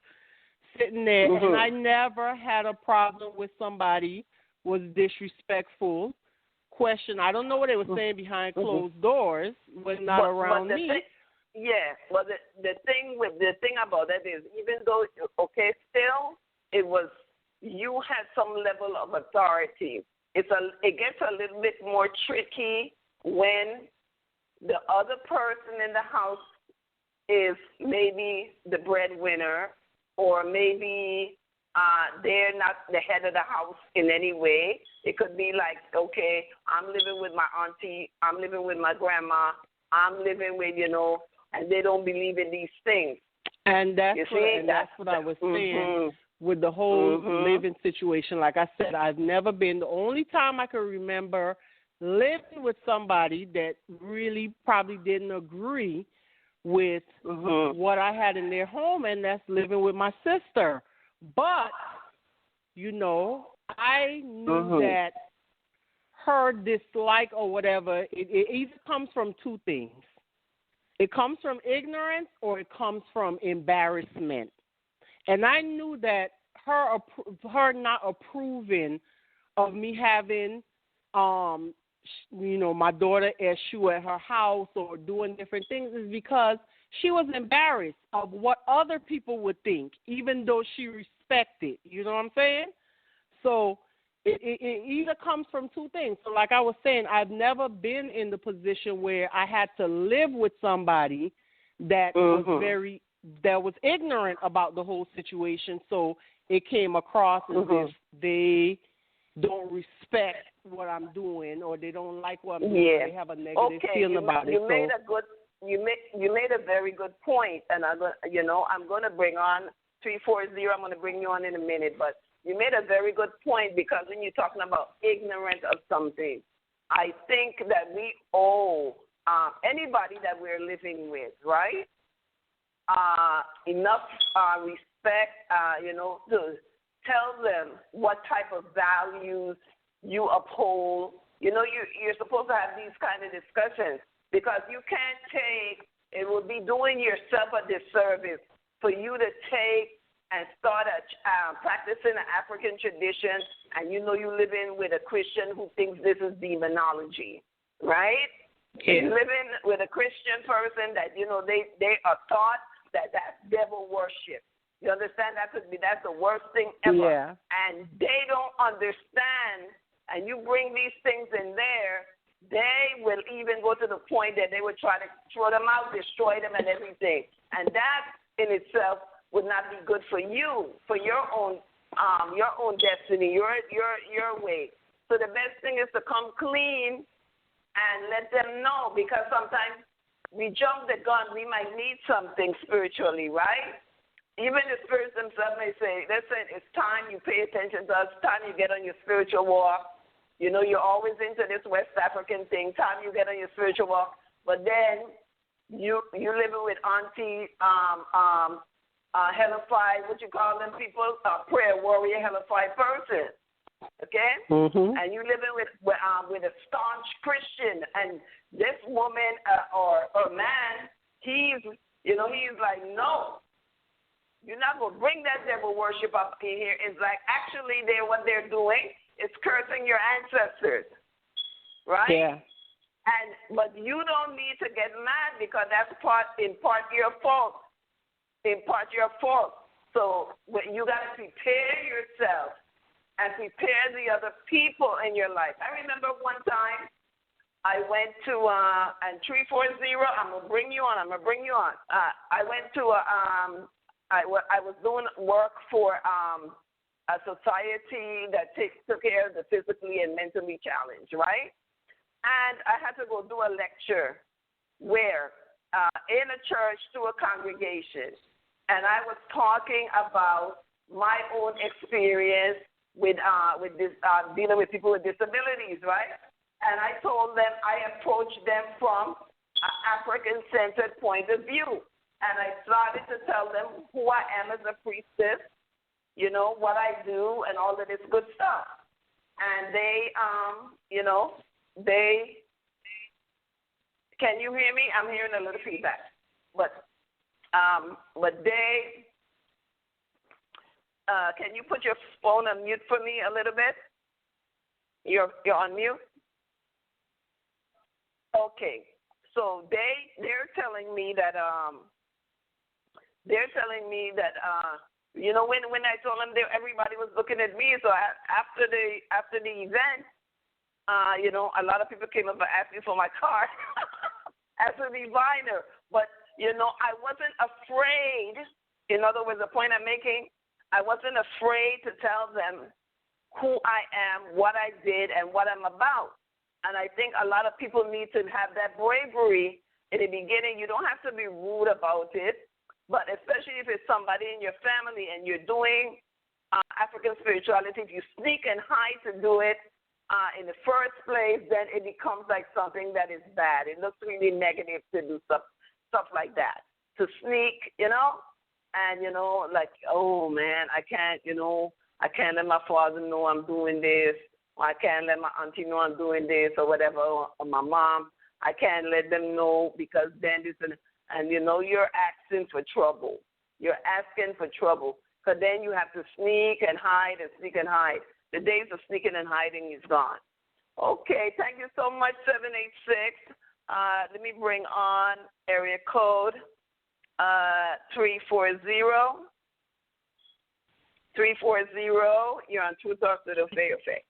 sitting there. And I never had a problem with somebody was disrespectful. Question, I don't know what they were saying behind closed doors when not around me. Well, the thing about that is, even though, okay, still, it was, you had some level of authority. It gets a little bit more tricky when the other person in the house is maybe the breadwinner, or maybe they're not the head of the house in any way. It could be like, okay, I'm living with my auntie, I'm living with my grandma, I'm living with, you know, and they don't believe in these things. And that's what I was saying with the whole living situation. Like I said, I've never been, the only time I can remember living with somebody that really probably didn't agree with what I had in their home, and that's living with my sister. But, you know, I knew that her dislike or whatever, it either comes from two things. It comes from ignorance or it comes from embarrassment. And I knew that her not approving of me having, you know, my daughter Eshu at her house or doing different things is because she was embarrassed of what other people would think, even though she respected. You know what I'm saying? So it either comes from two things. So like I was saying, I've never been in the position where I had to live with somebody that was ignorant about the whole situation. So it came across as if they don't respect what I'm doing, or they don't like what I'm doing. They have a negative feeling about it. You made a very good point, and I'm going to bring on 340. I'm going to bring you on in a minute, but you made a very good point, because when you're talking about ignorance of something, I think that we owe anybody that we're living with, right, enough respect, to tell them what type of values you uphold. You know, you're supposed to have these kind of discussions, because you can't it will be doing yourself a disservice for you to take and start practicing an African tradition, and you know you live in with a Christian who thinks this is demonology, right? Yeah. You live in with a Christian person that, you know, they are taught that that's devil worship. You understand? That's the worst thing ever. Yeah. And they don't understand, and you bring these things in there, they will even go to the point that they would try to throw them out, destroy them, and everything. And that in itself would not be good for you, for your own destiny, your way. So the best thing is to come clean and let them know, because sometimes we jump the gun. We might need something spiritually, right? Even the spirits themselves may say, listen, it's time you pay attention to us, time you get on your spiritual walk. You know, you're always into this West African thing, time you get on your spiritual walk. But then you living with Auntie hellified, what you call them people, prayer warrior, hellified person, okay? And you living with a staunch Christian, and this woman or man, he's like, no, you're not going to bring that devil worship up in here. It's like, actually, what they're doing it's cursing your ancestors, right? Yeah. But you don't need to get mad because that's in part your fault. In part your fault. So you got to prepare yourself and prepare the other people in your life. I remember one time I went to and 340. I'm gonna bring you on. I went to I was doing work for a society that took care of the physically and mentally challenged, right? And I had to go do a lecture where in a church to a congregation, and I was talking about my own experience with this dealing with people with disabilities, right? And I told them I approached them from an African-centered point of view, and I started to tell them who I am as a priestess, you know, what I do, and all of this good stuff. And they, you know. Can you hear me? I'm hearing a little feedback. But they, can you put your phone on mute for me a little bit? You're on mute? Okay. So they're telling me that you know, when I told them everybody was looking at me, so after the event, you know, a lot of people came up and asked me for my card as a diviner. But, you know, I wasn't afraid. In other words, the point I'm making, I wasn't afraid to tell them who I am, what I did, and what I'm about. And I think a lot of people need to have that bravery in the beginning. You don't have to be rude about it, but especially if it's somebody in your family and you're doing African spirituality, if you sneak and hide to do it, in the first place, then it becomes like something that is bad. It looks really negative to do stuff like that. To sneak, you know, and, you know, like, oh, man, I can't let my father know I'm doing this, or I can't let my auntie know I'm doing this, or whatever, or my mom. I can't let them know because then this and you know, you're asking for trouble. You're asking for trouble. Because then you have to sneak and hide. The days of sneaking and hiding is gone. Okay, thank you so much, 786. Let me bring on area code 340. 340, you're on True Talk to the Faith.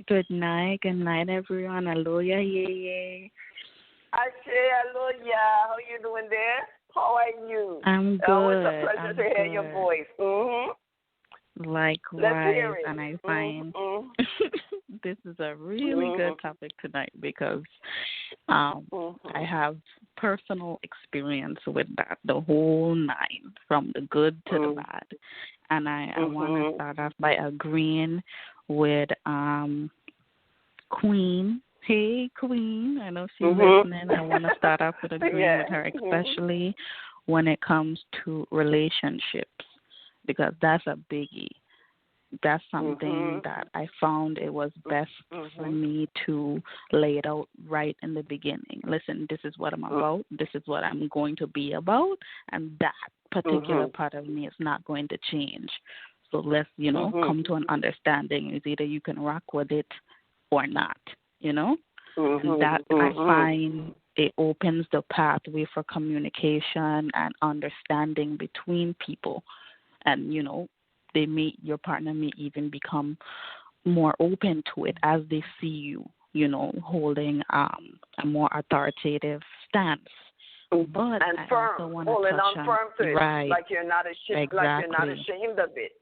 Good night, everyone. Aloha, yay. I say aloha. How you doing there? How are you? I'm good. Always a pleasure to hear your voice. Mm-hmm. Likewise, and I find this is a really good topic tonight because I have personal experience with that, the whole nine, from the good to the bad. And I want to start off by agreeing with Queen. Hey, Queen, I know she's listening. I want to start off with agreeing with her, especially when it comes to relationships, because that's a biggie. That's something that I found it was best for me to lay it out right in the beginning. Listen, this is what I'm about. This is what I'm going to be about. And that particular part of me is not going to change. So let's, come to an understanding. It's either you can rock with it or not, And that I find it opens the pathway for communication and understanding between people. And, your partner may even become more open to it as they see you, holding a more authoritative stance. But and I firm, also want to holding touch on firm to it, right, like you're not ashamed, like you're not ashamed of it.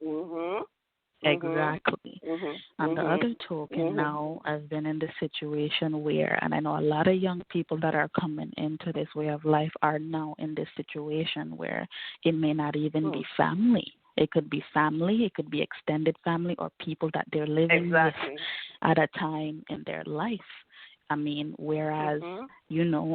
Exactly. On the other token, now I've been in the situation where, and I know a lot of young people that are coming into this way of life are now in this situation where it may not even be family. It could be family, it could be extended family, or people that they're living with at a time in their life. I mean, whereas,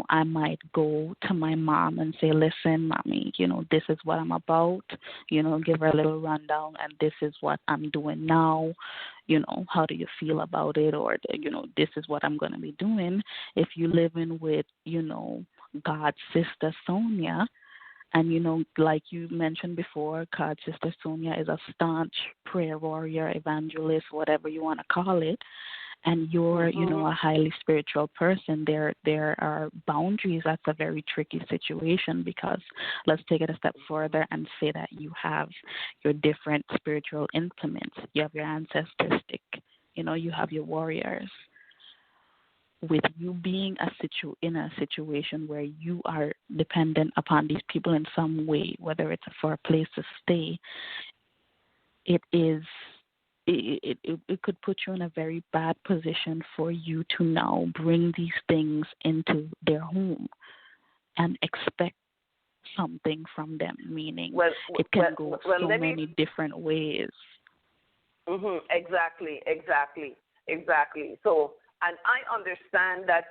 I might go to my mom and say, listen, mommy, this is what I'm about, give her a little rundown, and this is what I'm doing now, how do you feel about it, or, this is what I'm going to be doing. If you live in with, God's sister Sonia, And, like you mentioned before, God, Sister Sonia is a staunch prayer warrior, evangelist, whatever you want to call it. And you're, a highly spiritual person. There are boundaries. That's a very tricky situation, because let's take it a step further and say that you have your different spiritual implements. You have your ancestor stick. You have your warriors. With you being in a situation where you are dependent upon these people in some way, whether it's for a place to stay, it could put you in a very bad position for you to now bring these things into their home and expect something from them, meaning it can go so many different ways. Exactly. So, and I understand that,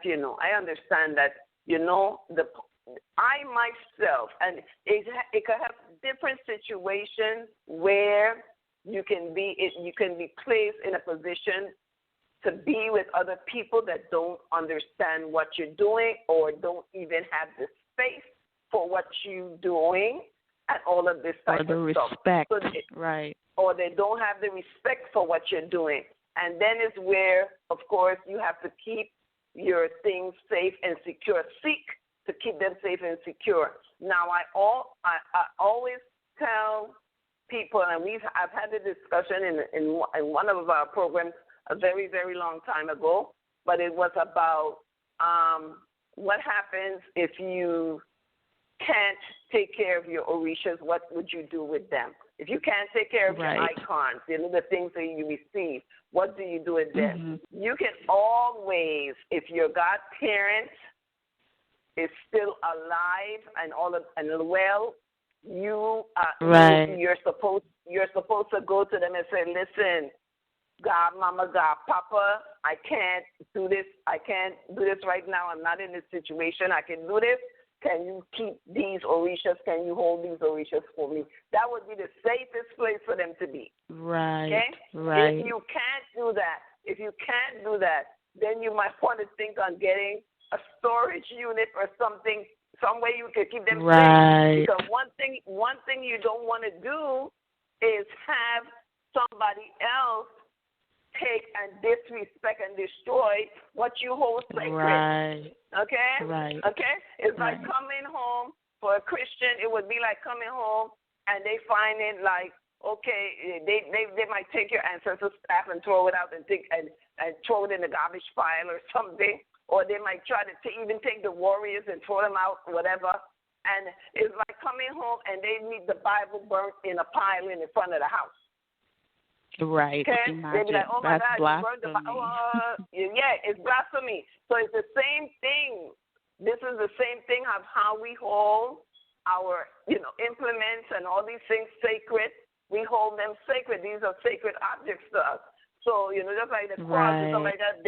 I myself, and it could have different situations where you can be placed in a position to be with other people that don't understand what you're doing, or don't even have the space for what you're doing, and all of this type of stuff. Or the respect, right. Or they don't have the respect for what you're doing. And then is where, of course, you have to keep your things safe and secure. Seek to keep them safe and secure. Now, I always tell people, and I've had a discussion in one of our programs a very, very long time ago, but it was about what happens if you can't take care of your orishas. What would you do with them? If you can't take care of your icons, the things that you receive, what do you do with them? You can always, if your godparent is still alive and well, you're supposed to go to them and say, listen, God, Mama, God, Papa, I can't do this right now. I'm not in this situation. I can do this. Can you keep these orishas? Can you hold these orishas for me? That would be the safest place for them to be. Right. Okay? Right. If you can't do that, then you might want to think on getting a storage unit or something, some way you could keep them safe. Because one thing you don't want to do is have somebody else take and disrespect and destroy what you hold sacred. Right. Okay? Right. Okay? It's like coming home for a Christian. It would be like coming home and they find it like, okay, they might take your ancestors' staff and throw it out and throw it in the garbage pile or something. Or they might try to even take the warriors and throw them out, whatever. And it's like coming home and they need the Bible burnt in a pile in the front of the house. Right. Okay? They'd be like, oh my God, you burned the Bible. Yeah, it's blasphemy. So it's the same thing. This is the same thing of how we hold our, implements and all these things sacred. We hold them sacred. These are sacred objects to us. So, just like the cross is something like that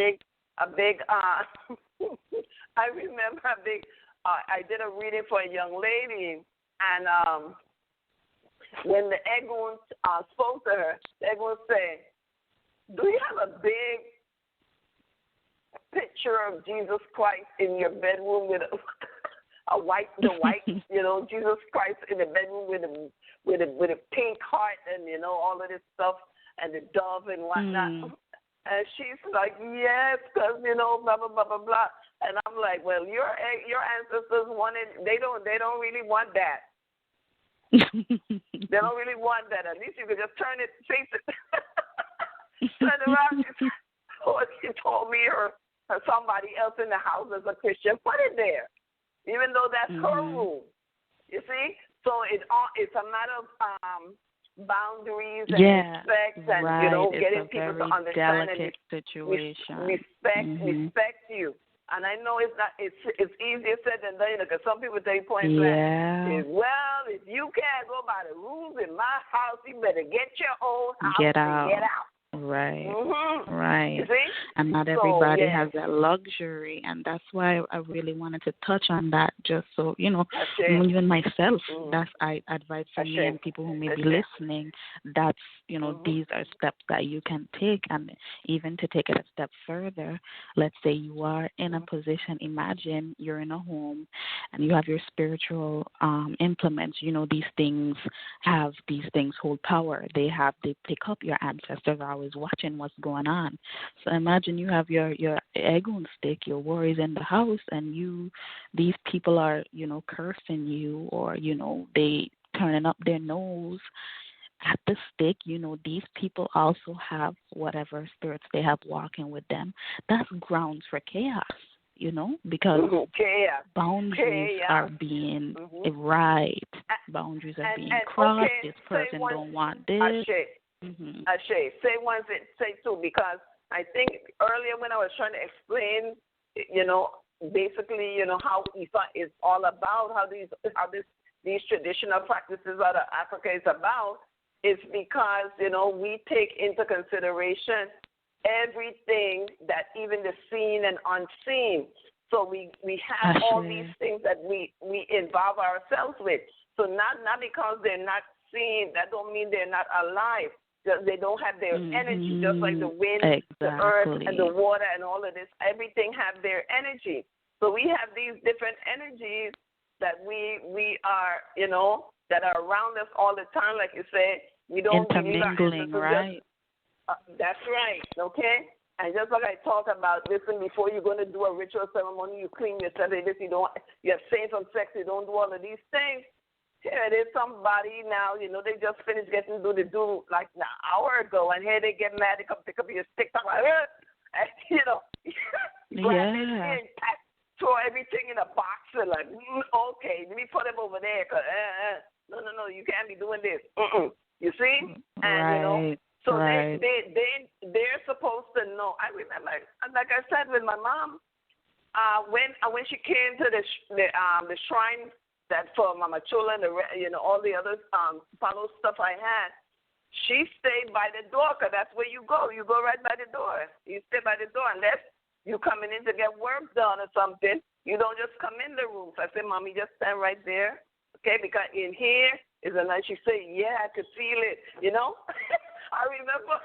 a big I remember I did a reading for a young lady, and when the Egun spoke to her, the Egun said, do you have a big picture of Jesus Christ in your bedroom with the white, Jesus Christ in the bedroom with a pink heart and, all of this stuff and the dove and whatnot? And she's like, yes, because, blah, blah, blah, blah, blah. And I'm like, well, your ancestors they don't really want that. They don't really want that. At least you could just face it. Turn around. She told me or somebody else in the house as a Christian, put it there, even though that's her room. You see? So it's a matter of boundaries and respect and, getting people to understand and respect you. And I know it's easier said than done, because some people take point blank. Well, if you can't go by the rules in my house, you better get your own house and get out. Right, Mm-hmm. right. You see? And not So, everybody yeah. has that luxury, and that's why I really wanted to touch on that, just so, Ashe. even myself, Mm. that's I advise for me Ashe. and people who may be Ashe. listening, that's, Mm-hmm. these are steps that you can take, and even to take it a step further, let's say you are in a position, imagine you're in a home, and you have your spiritual implements, these things hold power. They pick up. Your ancestors are always watching what's going on. So imagine you have your egg on stick, your worries in the house, and these people are, cursing you, or, they turning up their nose at the stick. These people also have whatever spirits they have walking with them. That's grounds for chaos, because Chaos. boundaries are being right. Boundaries are being crossed. Okay, This person don't want this. Ashe, say one thing, say two, because I think earlier when I was trying to explain, basically, how Ifa is all about, how these traditional practices out of Africa is about, is because, we take into consideration everything that even the seen and unseen. So we have all these things that we involve ourselves with. So not because they're not seen, that don't mean they're not alive. They don't have their energy, just like the wind, the earth, and the water, and all of this. Everything have their energy. So we have these different energies that we are, that are around us all the time. Like you said, we don't believe our ancestors. Right? That's right. Okay. And just like I talked about, listen, before you're going to do a ritual ceremony, you clean yourself. You abstain from sex. You don't do all of these things. Here it is, somebody now, they just finished getting to do like an hour ago, and here they get mad, they come pick up your stick, talk like, and, grab this thing, throw everything in a box, and like, okay, let me put them over there, because, no, you can't be doing this. You see? And, so they're supposed to know. I remember, like I said, with my mom, when she came to the shrine that for Mama Chula and all the other follow stuff I had, she stayed by the door, because that's where you go. You go right by the door. You stay by the door unless you coming in to get work done or something. You don't just come in the room. So I said, Mommy, just stand right there, okay? Because in here is a night. She said, yeah, I could feel it, I remember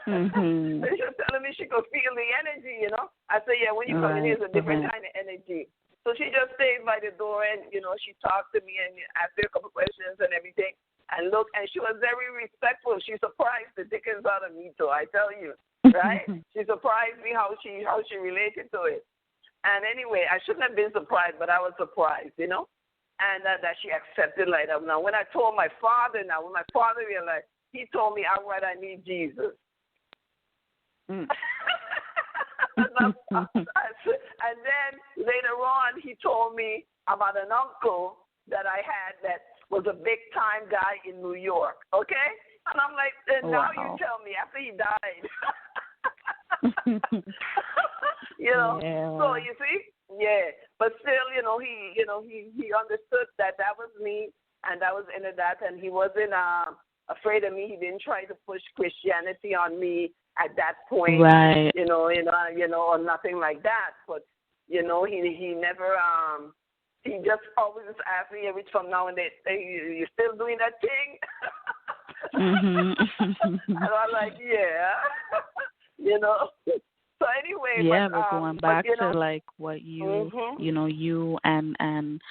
she was telling me she could feel the energy, I said, yeah, when you come in, there's a different kind of energy. So she just stayed by the door, and, she talked to me and asked her a couple questions and everything. And look, and she was very respectful. She surprised the dickens out of me, too, I tell you, right? She surprised me how she related to it. And anyway, I shouldn't have been surprised, but I was surprised, and that she accepted like that. Now, when I told my father, when my father realized, he told me outright, I need Jesus. And then later on, he told me about an uncle that I had that was a big-time guy in New York, okay? And I'm like, now you tell me, after he died. So you see? Yeah. But still, he understood that was me, and that was into that, and he wasn't afraid of me. He didn't try to push Christianity on me at that point, right? Or nothing like that. But he never. He just always asked me every from now and then, hey, you still doing that thing? And I'm like, yeah, So anyway, yeah, but going back to like what you, you and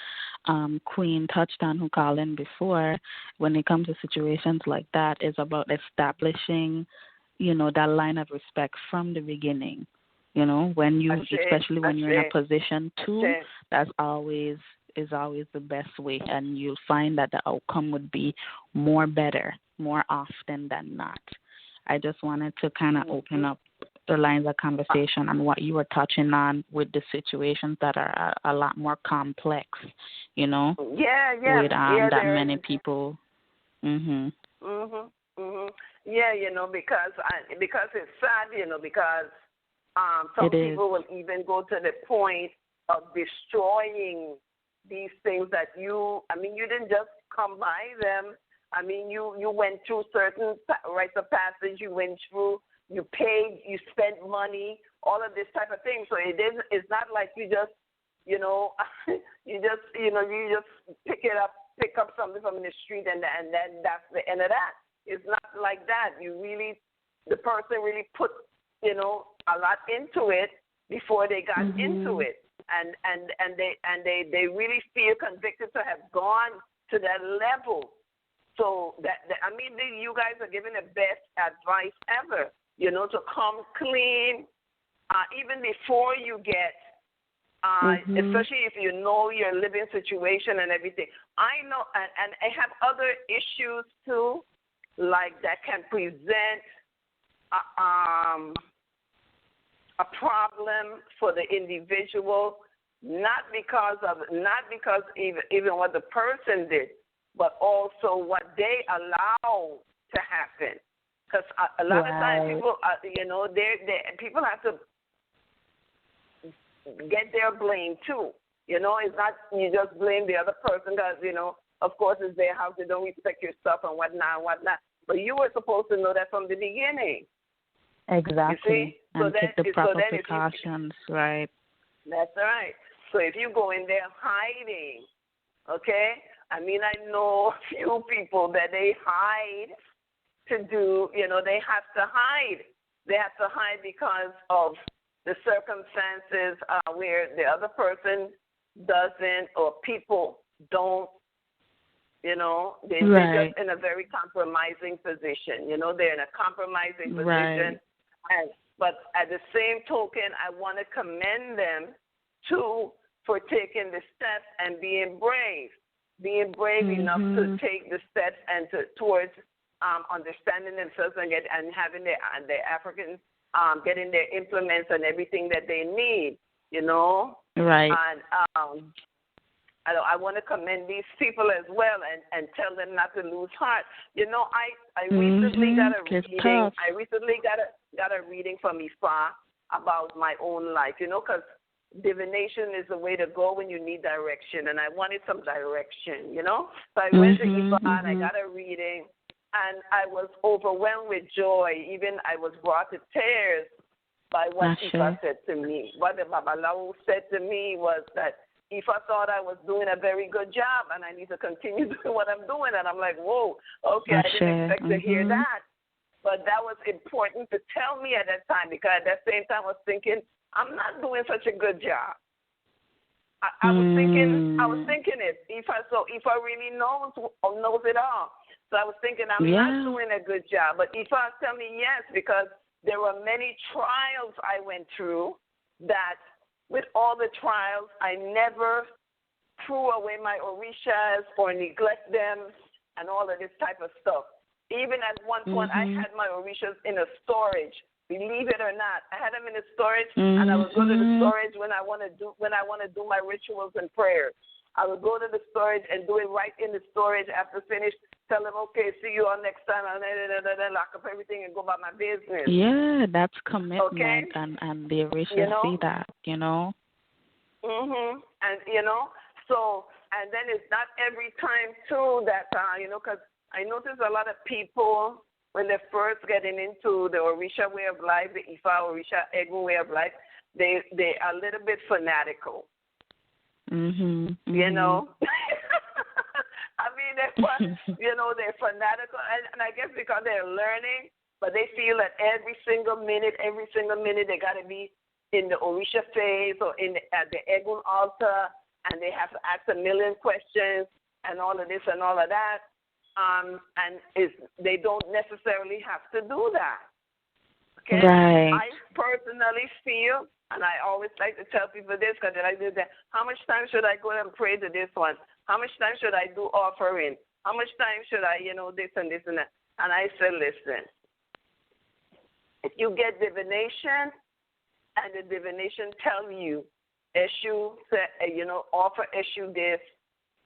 Queen touched on, who called in before, when it comes to situations like that, is about establishing, that line of respect from the beginning. When you, especially when you're in a position to, that's always the best way, and you'll find that the outcome would be more often than not. I just wanted to kind of open up the lines of conversation on what you were touching on with the situations that are a lot more complex, with that many people. Yeah, because it's sad, because some people will even go to the point of destroying these things that you didn't just come by them. You went through certain rites of passage. You went through, you pay, you spend money, all of this type of thing. So it's not like you just, you just pick up something from the street and then that's the end of that. It's not like that. The person really put, a lot into it before they got into it. And they really feel convicted to have gone to that level. So you guys are giving the best advice ever, to come clean, even before you get, especially if you know your living situation and everything. I know, and I have other issues too, like that can present a problem for the individual, not because even what the person did, but also what they allow to happen. Because a lot of times people, people have to get their blame too. It's not you just blame the other person because, of course it's their house, they don't respect your stuff and whatnot. But you were supposed to know that from the beginning. Exactly. And take the proper precautions, right? That's right. So if you go in there hiding, okay? I know a few people that they hide to do, they have to hide. They have to hide because of the circumstances where the other person doesn't or people don't, they're just in a very compromising position. They're in a compromising position. But at the same token, I want to commend them, too, for taking the steps and being brave enough to take the steps and towards understanding themselves and having their Africans getting their implements and everything that they need, Right. And I want to commend these people as well and tell them not to lose heart. I recently got a reading. Tough. I recently got a reading from Ifa about my own life, because divination is the way to go when you need direction, and I wanted some direction, So I went to Ifa and I got a reading, and I was overwhelmed with joy. Even I was brought to tears by what Ifa said to me. What the Babalawo said to me was that Ifa thought I was doing a very good job, and I need to continue doing what I'm doing. And I'm like, whoa, okay, I didn't expect to hear that. But that was important to tell me at that time, because at that same time I was thinking, I'm not doing such a good job. I was thinking it. Ifa really knows it all. So I was thinking I'm not doing a good job. But Ifa tell me yes, because there were many trials I went through that with all the trials, I never threw away my orishas or neglect them and all of this type of stuff. Even at one point, I had my orishas in a storage. Believe it or not, I had them in the storage, and I would go to the storage when I want to do my rituals and prayers. I would go to the storage and do it right in the storage. After finish, tell them, okay, see you all next time, and then lock up everything and go about my business. Yeah, that's commitment, and the Orishas see that, And so, and then it's not every time too that because I notice a lot of people when they're first getting into the Orisha way of life, the Ifa Orisha Egun way of life, they are a little bit fanatical. They're fanatical, and I guess because they're learning, but they feel that every single minute, they got to be in the Orisha phase or at the Egun altar, and they have to ask a million questions and all of this and all of that. They don't necessarily have to do that. Okay? Right. I personally feel, and I always like to tell people this because I do that, how much time should I go and pray to this one? How much time should I do offering? How much time should I, this and this and that? And I said, listen, if you get divination and the divination tell you, issue, offer issue this,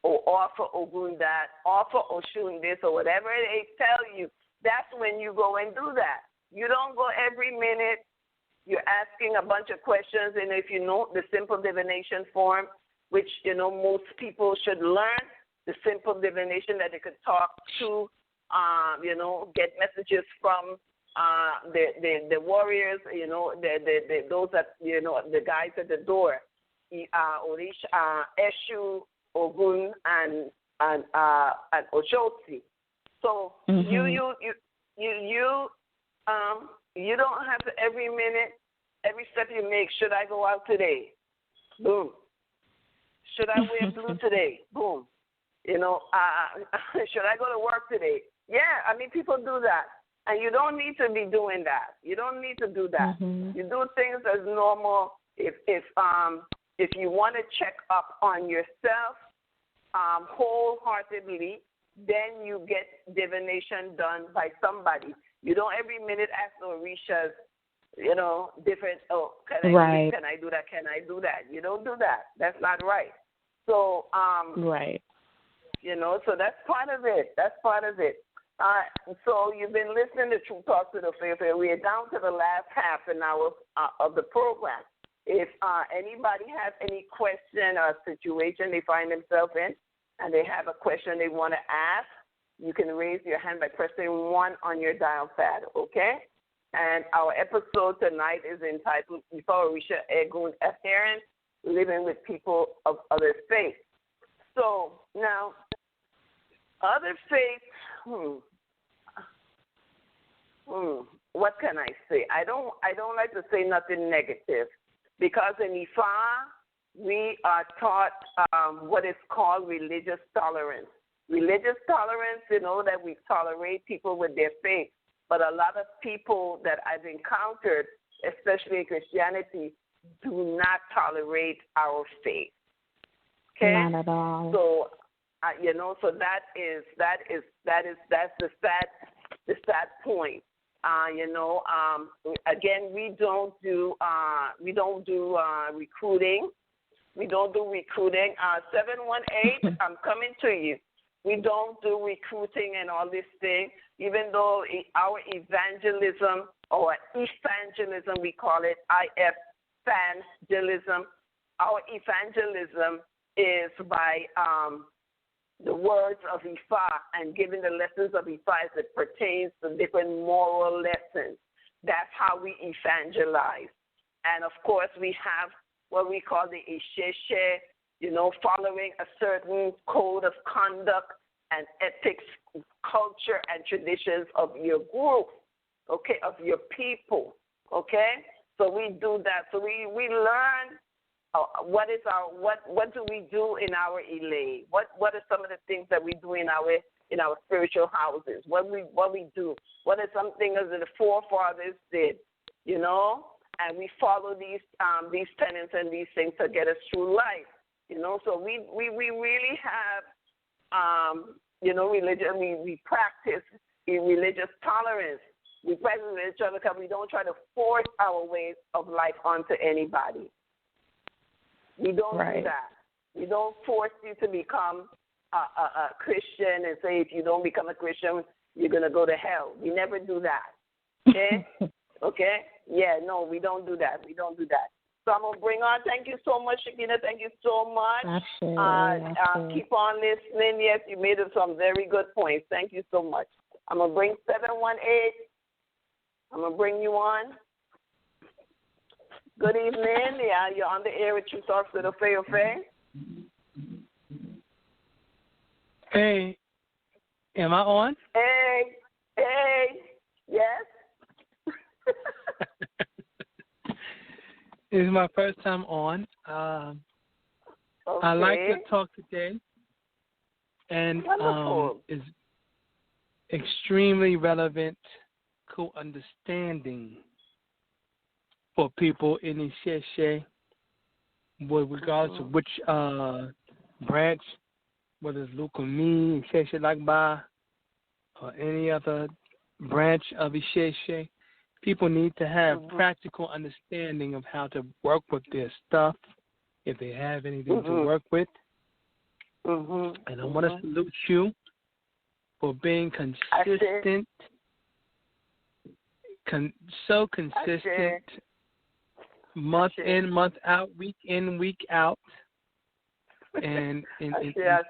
or offer Ogun that, offer Oshun this, or whatever they tell you, that's when you go and do that. You don't go every minute. You're asking a bunch of questions, and if you know the simple divination form, which, most people should learn, the simple divination that they could talk to, get messages from the warriors, the those that the guys at the door, Orisha, Eshu, Ogun, and Oshotsi. So you don't have to every minute, every step you make. Should I go out today? Boom. Should I wear blue today? Boom. Should I go to work today? Yeah, I mean, people do that. And you don't need to be doing that. You don't need to do that. You do things as normal. If you want to check up on yourself wholeheartedly, then you get divination done by somebody. You don't every minute ask Orishas, different, can I do that? Can I do that? You don't do that. That's not right. So, right. So that's part of it. That's part of it. So you've been listening to True Talk to the Faith. We are down to the last half an hour of the program. If anybody has any question or situation they find themselves in, and they have a question they want to ask, you can raise your hand by pressing 1 on your dial pad, okay? And our episode tonight is entitled Before Orisha Egun Adherent, Living with People of Other Faiths. So now, other faiths, what can I say? I don't like to say nothing negative, because in Ifa we are taught what is called religious tolerance. Religious tolerance, that we tolerate people with their faith. But a lot of people that I've encountered, especially in Christianity, do not tolerate our faith. Okay? Not at all. So, so that's the sad point. Again, we don't do recruiting. We don't do recruiting. 718, I'm coming to you. We don't do recruiting and all this thing, even though our evangelism, or evangelism, we call it evangelism. Our evangelism is by the words of Ifa and giving the lessons of Ifa as it pertains to different moral lessons. That's how we evangelize. And, of course, we have what we call the Isheshe, following a certain code of conduct and ethics, culture, and traditions of your group, okay, of your people, okay? So we do that. So we learn what do we do in our Elay? What are some of the things that we do in our spiritual houses? What we do? What are some things that the forefathers did? And we follow these tenets and these things to get us through life. So we really have religion. We practice religious tolerance. We practice religious tolerance because we don't try to force our ways of life onto anybody. We don't do that. We don't force you to become a Christian and say if you don't become a Christian, you're going to go to hell. We never do that. Okay? Okay? Yeah, no, we don't do that. We don't do that. So I'm going to bring on, thank you so much, Shakina. Thank you so much. Absolutely. Keep on listening. Yes, you made some very good points. Thank you so much. I'm going to bring 718. I'm going to bring you on. Good evening. Yeah, you're on the air with True Talk to the Faith. Hey, am I on? Hey, yes. This is my first time on. Okay. I like to talk today, and is extremely relevant co-understanding for people in Isheshe, with regards to which branch, whether it's Lukumi, Isheshe Lagba, or any other branch of Isheshe. People need to have practical understanding of how to work with their stuff, if they have anything to work with. And I want to salute you for being consistent, so consistent, month in, month out, week in, week out, and in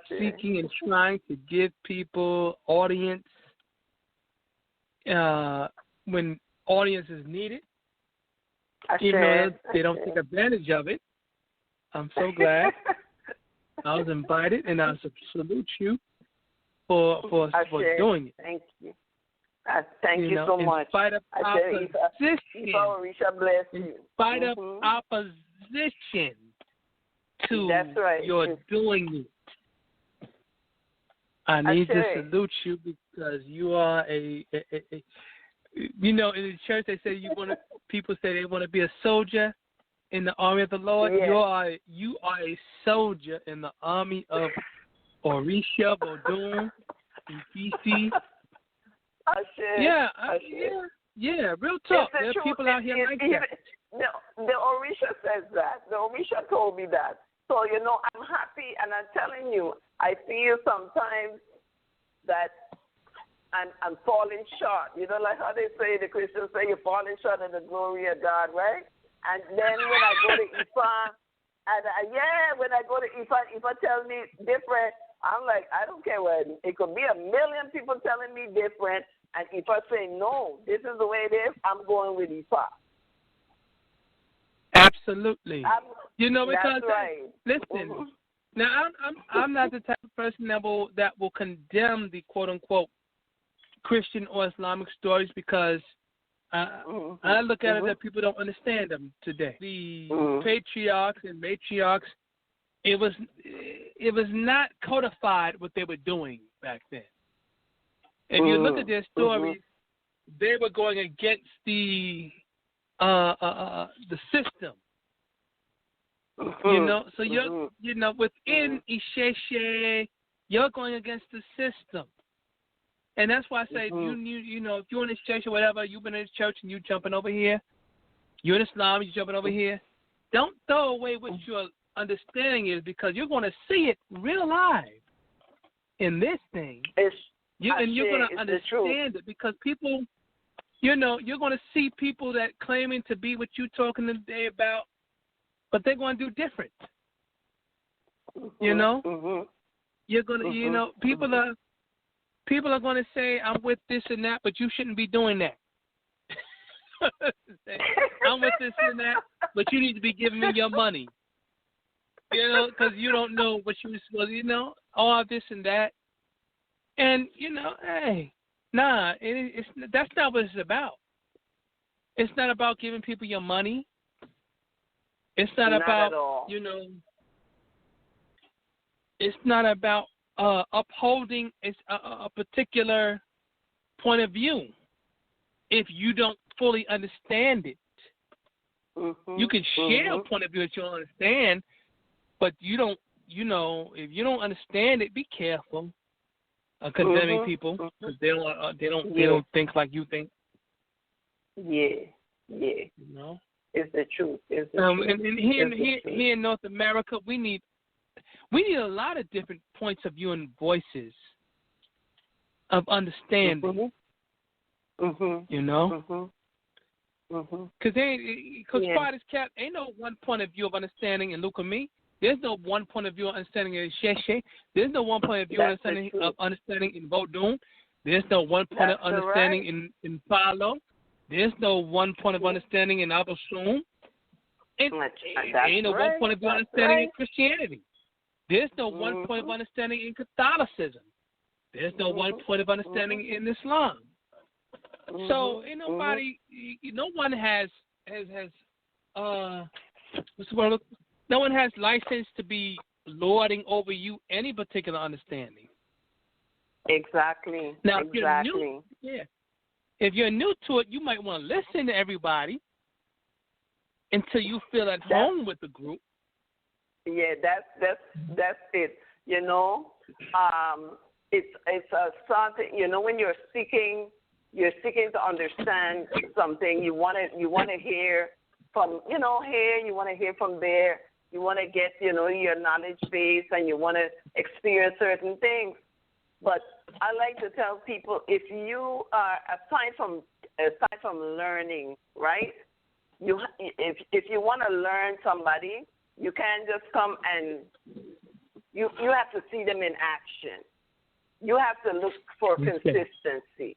seeking and trying to give people, audience, when audience is needed. I Even sure. though they don't take advantage of it. I'm so glad I was invited, and I salute you for doing it. Thank you. Thank you so much. In spite of opposition. Orisha bless you. In spite of opposition to your doing it. I need to salute you because you are a you know, in the church they say people say they want to be a soldier in the army of the Lord. Yes. You are a soldier in the army of Orisha, Bodum, Ifisi. Yeah, real talk. There are people out here like that. The Orisha says that. The Orisha told me that. So, you know, I'm happy, and I'm telling you, I feel sometimes that I'm falling short. You know, like how they say, the Christians say, you're falling short of the glory of God, right? And then when I go to Ifa, when I go to Ifa tells me different, I'm like, I don't care what. It could be 1 million people telling me different, and Ifa say, no, this is the way it is, I'm going with Ifa. Absolutely. You know, because that's right. Listen, now I'm not the type of person that will condemn the quote unquote Christian or Islamic stories because I look at it that people don't understand them today. The patriarchs and matriarchs, it was not codified what they were doing back then. If you look at their stories, they were going against the system. You know, so you're within Isheshe, you're going against the system. And that's why I say, you know, if you're in this church or whatever, you've been in this church and you jumping over here, you're in Islam, you're jumping over here, don't throw away what your understanding is because you're going to see it real live in this thing. You're going to understand it because people, you know, you're going to see people that claiming to be what you're talking today about, but they're going to do different. You know? You're going to, you know, people are going to say, I'm with this and that, but you shouldn't be doing that. I'm with this and that, but you need to be giving me your money. You know, because you don't know what you were supposed to, you know, all this and that. And, you know, hey, nah, that's not what it's about. It's not about giving people your money. It's not about, you know, it's not about upholding a particular point of view if you don't fully understand it. You can share a point of view that you don't understand, but you don't, you know, if you don't understand it, be careful condemning people because they don't think like you think. Yeah. You know, it's the truth. And here in North America, we need a lot of different points of view and voices of understanding. You know, because Father's Cap ain't no one point of view of understanding in Luke and me. There's no one point of view of understanding in Sheshe. There's no one point of view of understanding in Vodun. There's no one point of understanding in Palo. There's no one point of understanding in Abosun. Ain't no one point of view of understanding in Christianity. There's no one point of understanding in Catholicism. There's no one point of understanding in Islam. So ain't nobody, no one has what's the word? No one has license to be lording over you any particular understanding. Exactly. Now, if you're new to it, you might want to listen to everybody until you feel at home with the group. Yeah, that's it. You know, it's a something. You know, when you're seeking to understand something. You want to hear from here. You want to hear from there. You want to get your knowledge base, and you want to experience certain things. But I like to tell people, if you are aside from learning, right? If you want to learn somebody, you can't just come and you have to see them in action. You have to look for consistency.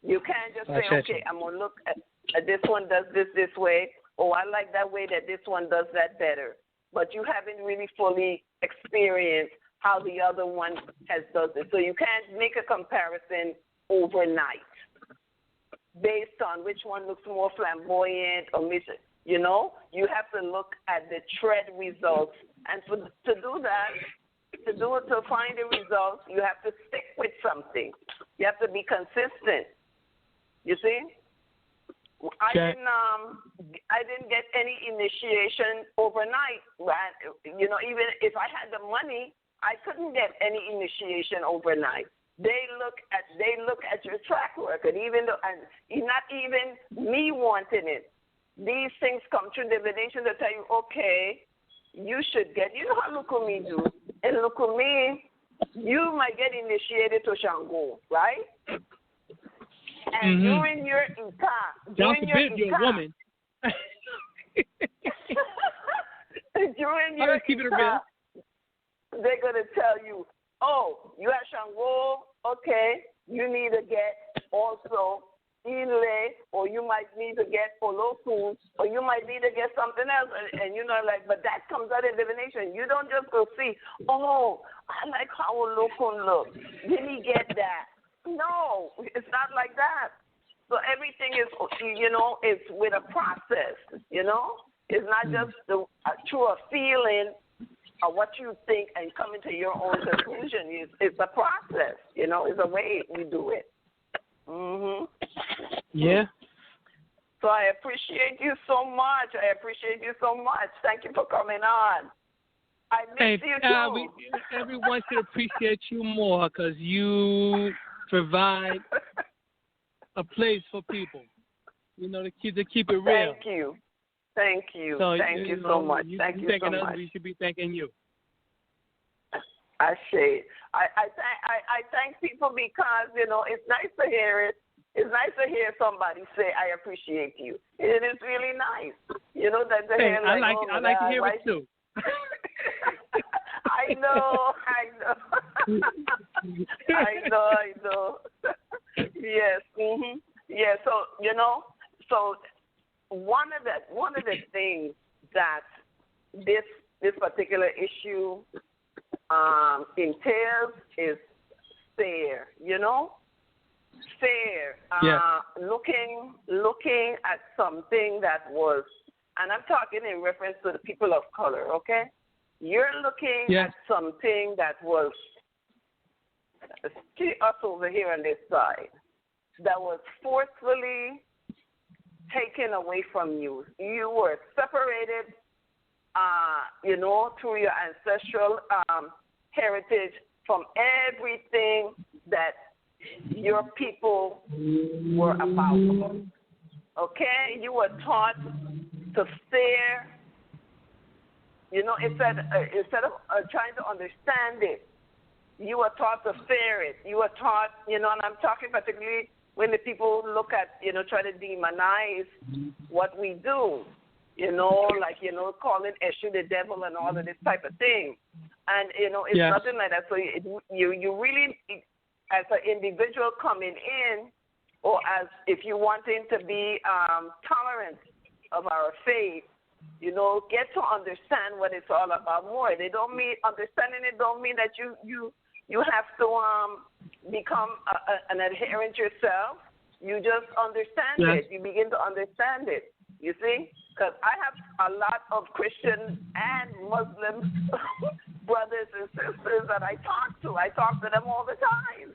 You can't just say, okay, I'm going to look at this one does this way. Oh, I like that way that this one does that better. But you haven't really fully experienced how the other one does it. So you can't make a comparison overnight based on which one looks more flamboyant or mission. You know, you have to look at the tread results. And to do that, to find the results, you have to stick with something. You have to be consistent. You see? I didn't get any initiation overnight. You know, even if I had the money, I couldn't get any initiation overnight. They look at your track record, even though, and not even me wanting it. These things come through divination to tell you, okay, you should get. You know how Lukumi do? And Lukumi, you might get initiated to Shango, right? And during your Ika, you're a woman. During your Ika, they're going to tell you, oh, you have Shango, okay, you need to get also Inle, or you might need to get Oloku, or you might need to get something else. And you know, like, but that comes out of divination. You don't just go see, oh, I like how Oloku looks. Did he get that? No, it's not like that. So everything is, you know, it's with a process, you know? It's not just through a feeling or what you think and coming to your own conclusion. It's a process, you know? It's a way we do it. Yeah. So I appreciate you so much. Thank you for coming on. I miss you too. Everyone should appreciate you more because you provide a place for people, you know, to keep it real. Thank you. So, thank you so much. Thank you so much. We should be thanking you. I say, I thank people because, you know, it's nice to hear it. It's nice to hear somebody say, I appreciate you. It is really nice. You know, that to hear I like to hear it too. I know. I know. Yes. Yeah. So, you know, one of the things that this particular issue entails is fair. You know, fair. Looking at something that was, and I'm talking in reference to the people of color. Okay. You're looking at something that was, see us over here on this side, that was forcefully taken away from you. You were separated, you know, through your ancestral heritage from everything that your people were about. Okay? You were taught to stare. You know, instead of trying to understand it, you were taught to fear it. You were taught, you know, and I'm talking particularly when the people look at, you know, try to demonize what we do, you know, like, you know, calling Eshu the devil and all of this type of thing. And, you know, it's nothing like that. So you really, as an individual coming in, or as if you're wanting to be tolerant of our faith, you know, get to understand what it's all about more. They don't mean, understanding it don't mean that you have to become an adherent yourself. You just understand it. You begin to understand it, you see? Because I have a lot of Christian and Muslim brothers and sisters that I talk to. I talk to them all the time,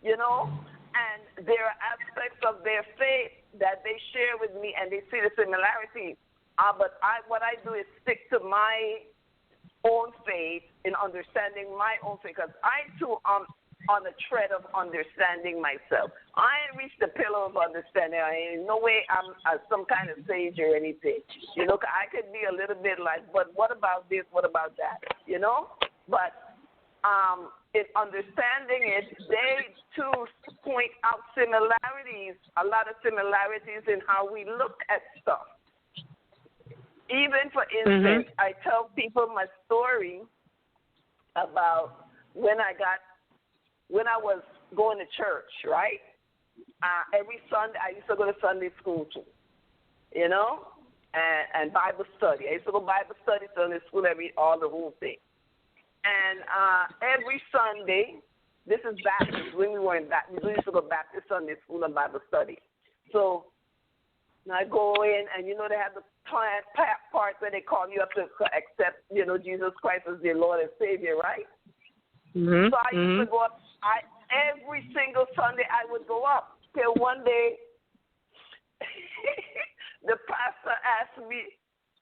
you know? And there are aspects of their faith that they share with me, and they see the similarities. But what I do is stick to my own faith in understanding my own faith, because I too am on the tread of understanding myself. I ain't reached the pillar of understanding. I ain't no way I'm some kind of sage or anything. You know, I could be a little bit like, but what about this? What about that? You know? But in understanding it, they too point out similarities, a lot of similarities in how we look at stuff. Even, for instance, I tell people my story about when I was going to church, right? every Sunday, I used to go to Sunday school too, you know, and Bible study. I used to go Bible study, Sunday school, all the whole thing. And every Sunday, this is Baptist. When we were in Baptist, we used to go Baptist Sunday school and Bible study. So I go in, and you know they have the part where they call you up to accept, you know, Jesus Christ as their Lord and Savior, right? Mm-hmm. So I used to go up. Every single Sunday I would go up. Till one day, the pastor asked me,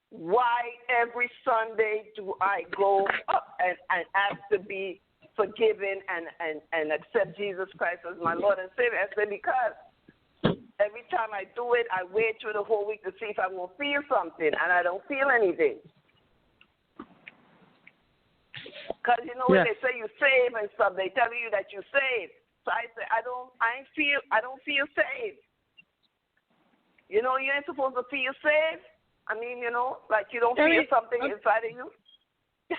why every Sunday do I go up and ask to be forgiven and accept Jesus Christ as my Lord and Savior? I said, because every time I do it, I wait through the whole week to see if I'm going to feel something, and I don't feel anything. Because, you know, when they say you save and stuff, they tell you that you save. So I say, I don't feel saved. You know, you ain't supposed to feel saved. I mean, you know, like you don't feel something inside of you.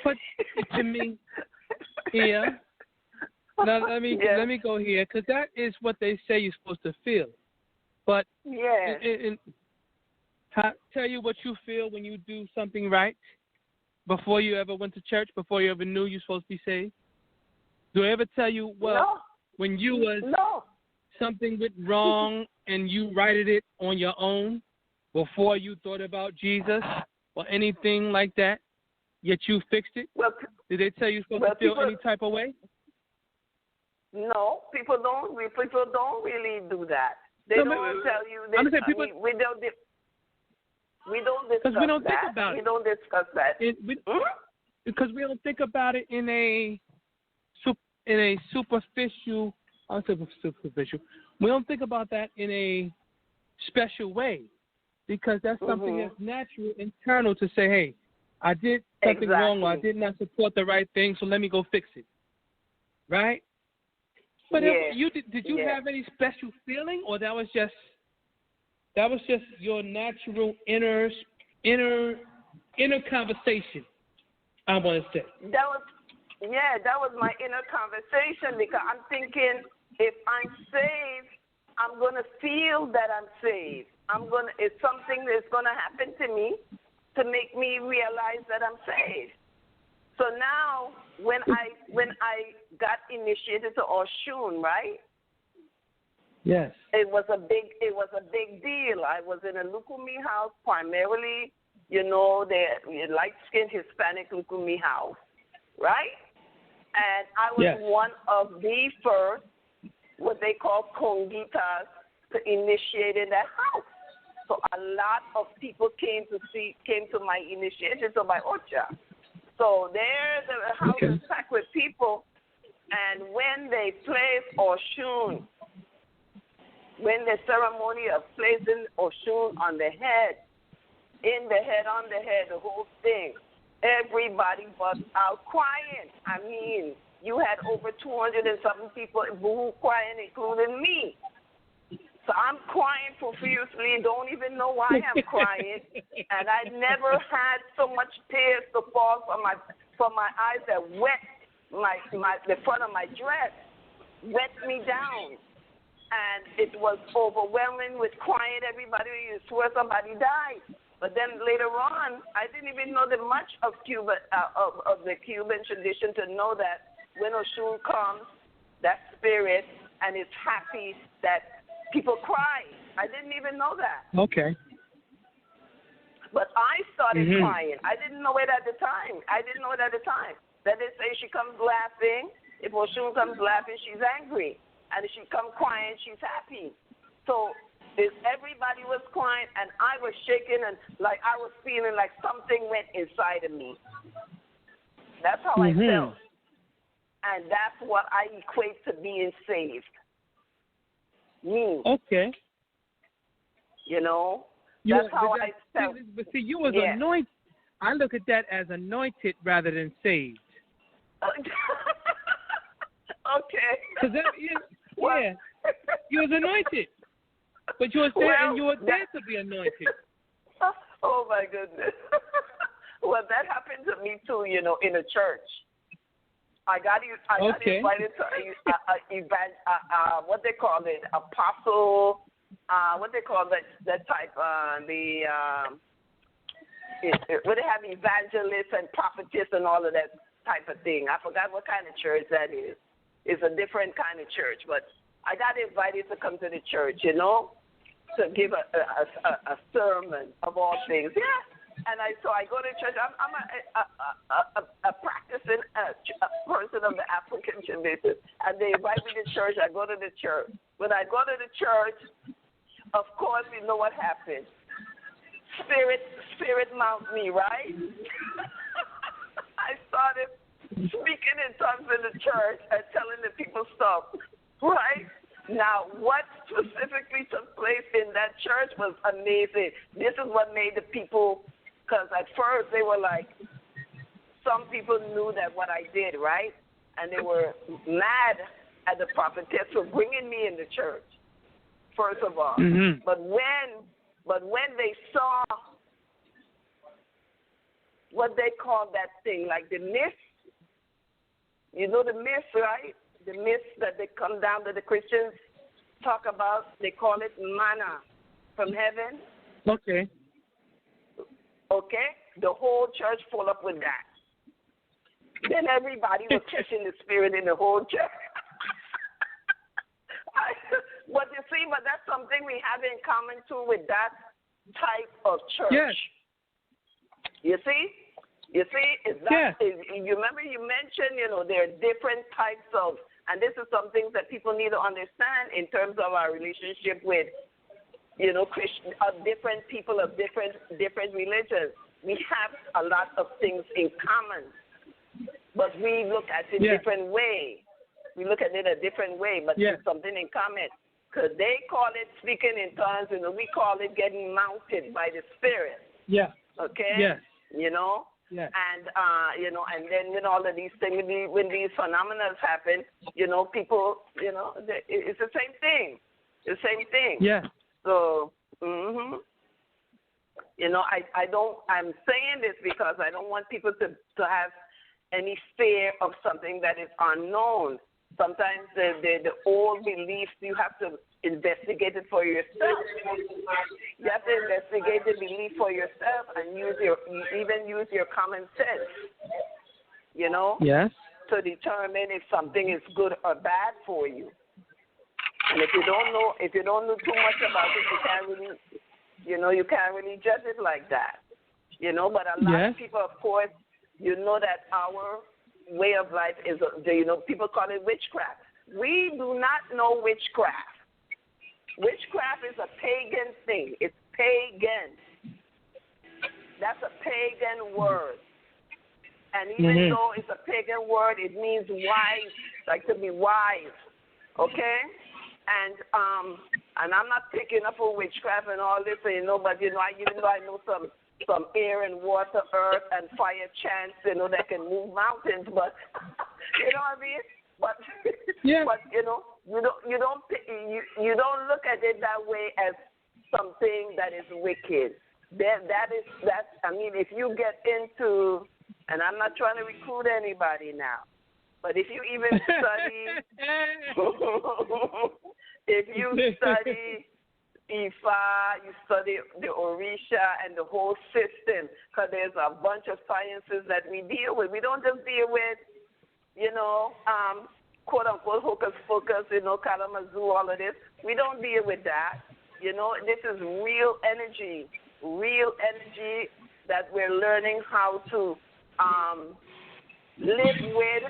But to me, yeah. Now let me go here, because that is what they say you're supposed to feel. But tell you what you feel when you do something right before you ever went to church, before you ever knew you're supposed to be saved. Do I ever tell you, when you was something went wrong and you righted it on your own before you thought about Jesus or anything like that, yet you fixed it? Did they tell you you're supposed to feel any type of way? No, people don't really do that. They don't tell you this. We don't discuss because we don't that. Think about it. We don't discuss that. Because we don't think about it in a superficial. I'll say superficial. We don't think about that in a special way, because that's something that's natural, internal to say, hey, I did something wrong, or I did not support the right thing, so let me go fix it. Right? But did you have any special feeling, or that was just your natural inner conversation? I want to say that was my inner conversation, because I'm thinking, if I'm saved, I'm gonna feel that I'm saved. It's something that's gonna happen to me to make me realize that I'm saved. So now, when I got initiated to Oshun, right? Yes. It was a big deal. I was in a Lukumi house, primarily, you know, the light-skinned Hispanic Lukumi house, right? And I was one of the first, what they call congitas, to initiate in that house. So a lot of people came to my initiation, to my ocha. So there, the house is packed with people, and when they place Oshun, when the ceremony of placing Oshun on the head, on the head, the whole thing, everybody bust out crying. I mean, you had over 200 and something people boo crying, including me. So I'm crying profusely, don't even know why I'm crying, and I never had so much tears to fall from my eyes that wet the front of my dress, wet me down, and it was overwhelming with crying. Everybody, you swear somebody died. But then later on, I didn't even know that much of Cuba, of the Cuban tradition, to know that when Oshun comes, that spirit, and it's happy that people cry. I didn't even know that. Okay. But I started crying. I didn't know it at the time. That they say she comes laughing. If Oshun comes laughing, she's angry. And if she comes crying, she's happy. So everybody was crying, and I was shaking, and like I was feeling like something went inside of me. That's how I felt. And that's what I equate to being saved. Me. Okay. You know, that's how I felt. But see, you was anointed. I look at that as anointed rather than saved. Okay. Because you was anointed, but you were there, and you were there to be anointed. Oh my goodness. Well, that happened to me too. You know, in a church. I got invited to event. What they call it, apostle. What they call that type. Where they have evangelists and prophetess and all of that type of thing. I forgot what kind of church that is. It's a different kind of church, but I got invited to come to the church, to give a sermon of all things. Yeah. And so I go to church. I'm a practicing person of the African tradition, and they invite me to church. I go to the church. When I go to the church, of course, you know what happens. Spirit mount me, right? I started speaking in tongues in the church and telling the people stuff, right? Now, what specifically took place in that church was amazing. This is what made the people, because at first they were like, some people knew that what I did, right? And they were mad at the prophetess for bringing me in the church, first of all. Mm-hmm. But when they saw what they call that thing, like the mist, you know the mist, right? The mist that they come down that the Christians talk about, they call it manna from heaven. Okay. Okay? The whole church full up with that. Then everybody was catching the spirit in the whole church. But you see, that's something we have in common too with that type of church. Yes. You see? You remember you mentioned, there are different types of, and this is some things that people need to understand in terms of our relationship with, different people of different religions. We have a lot of things in common, but we look at it a different way. We look at it a different way, but there's something in common. Because they call it speaking in tongues, we call it getting mounted by the Spirit. Yeah. Okay? Yes. Yeah. And and then when all of these things, when these phenomena happen, people, it's the same thing. The same thing. Yeah. So, I'm saying this because I don't want people to have any fear of something that is unknown. Sometimes the old beliefs, you have to investigate it for yourself. You have to investigate the belief for yourself and use your common sense, Yes. to determine if something is good or bad for you. And if you don't know too much about it, you can't really judge it like that. But a lot of people, of course, that our way of life is, people call it witchcraft. We do not know witchcraft. Witchcraft is a pagan thing. It's pagan. That's a pagan word. And even though it's a pagan word, it means wise, like to be wise. Okay? And I'm not picking up on witchcraft and all this, but even though I know some air and water, earth and fire chants, that can move mountains, but you know what I mean? But but you don't look at it that way as something that is wicked. If you get into, and I'm not trying to recruit anybody now, but if you even study Ifa, you study the Orisha and the whole system, because there's a bunch of sciences that we deal with. We don't just deal with, quote unquote hocus pocus, Kalamazoo, all of this. We don't deal with that. This is real energy that we're learning how to live with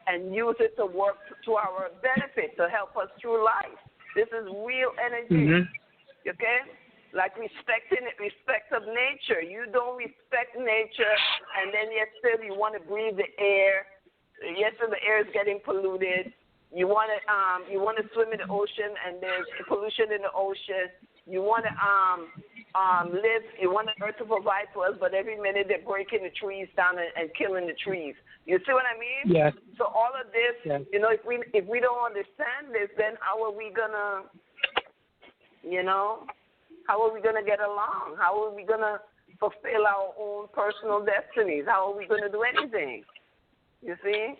and use it to work to our benefit, to help us through life. This is real energy, okay? Like respect of nature. You don't respect nature, and then yet still you want to breathe the air. Yes, the air is getting polluted. You want to swim in the ocean, and there's pollution in the ocean. You want to live. You want the earth to provide for us, but every minute they're breaking the trees down and killing the trees. You see what I mean? Yes. So all of this, if we don't understand this, then how are we gonna, how are we gonna get along? How are we gonna fulfill our own personal destinies? How are we gonna do anything? You see?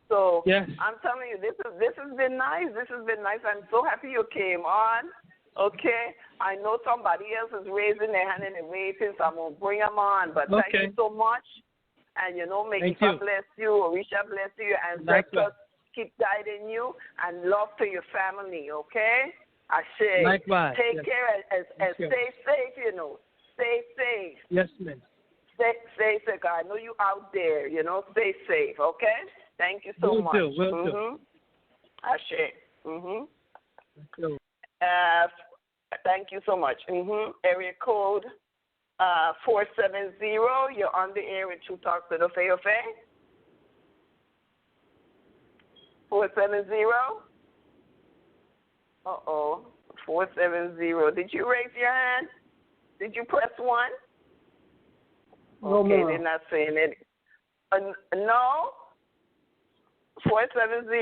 So yes. I'm telling you, this has been nice. This has been nice. I'm so happy you came on. Okay, I know somebody else is raising their hand and they're waiting, so I'm gonna bring them on. But thank you so much, and may God bless you, Orisha bless you, and ancestors keep guiding you, and love to your family. Okay, I say, likewise. Take care and stay safe. Stay safe. Yes, ma'am. Stay safe. I know you out there. Stay safe. Okay. Thank you so much. Will do. I say. Thank you. Thank you so much. Area code 470. You're on the air with True Talk to the Faith of Faith. 470. 470. Did you raise your hand? Did you press 1? Okay, they're not saying it. No. 470.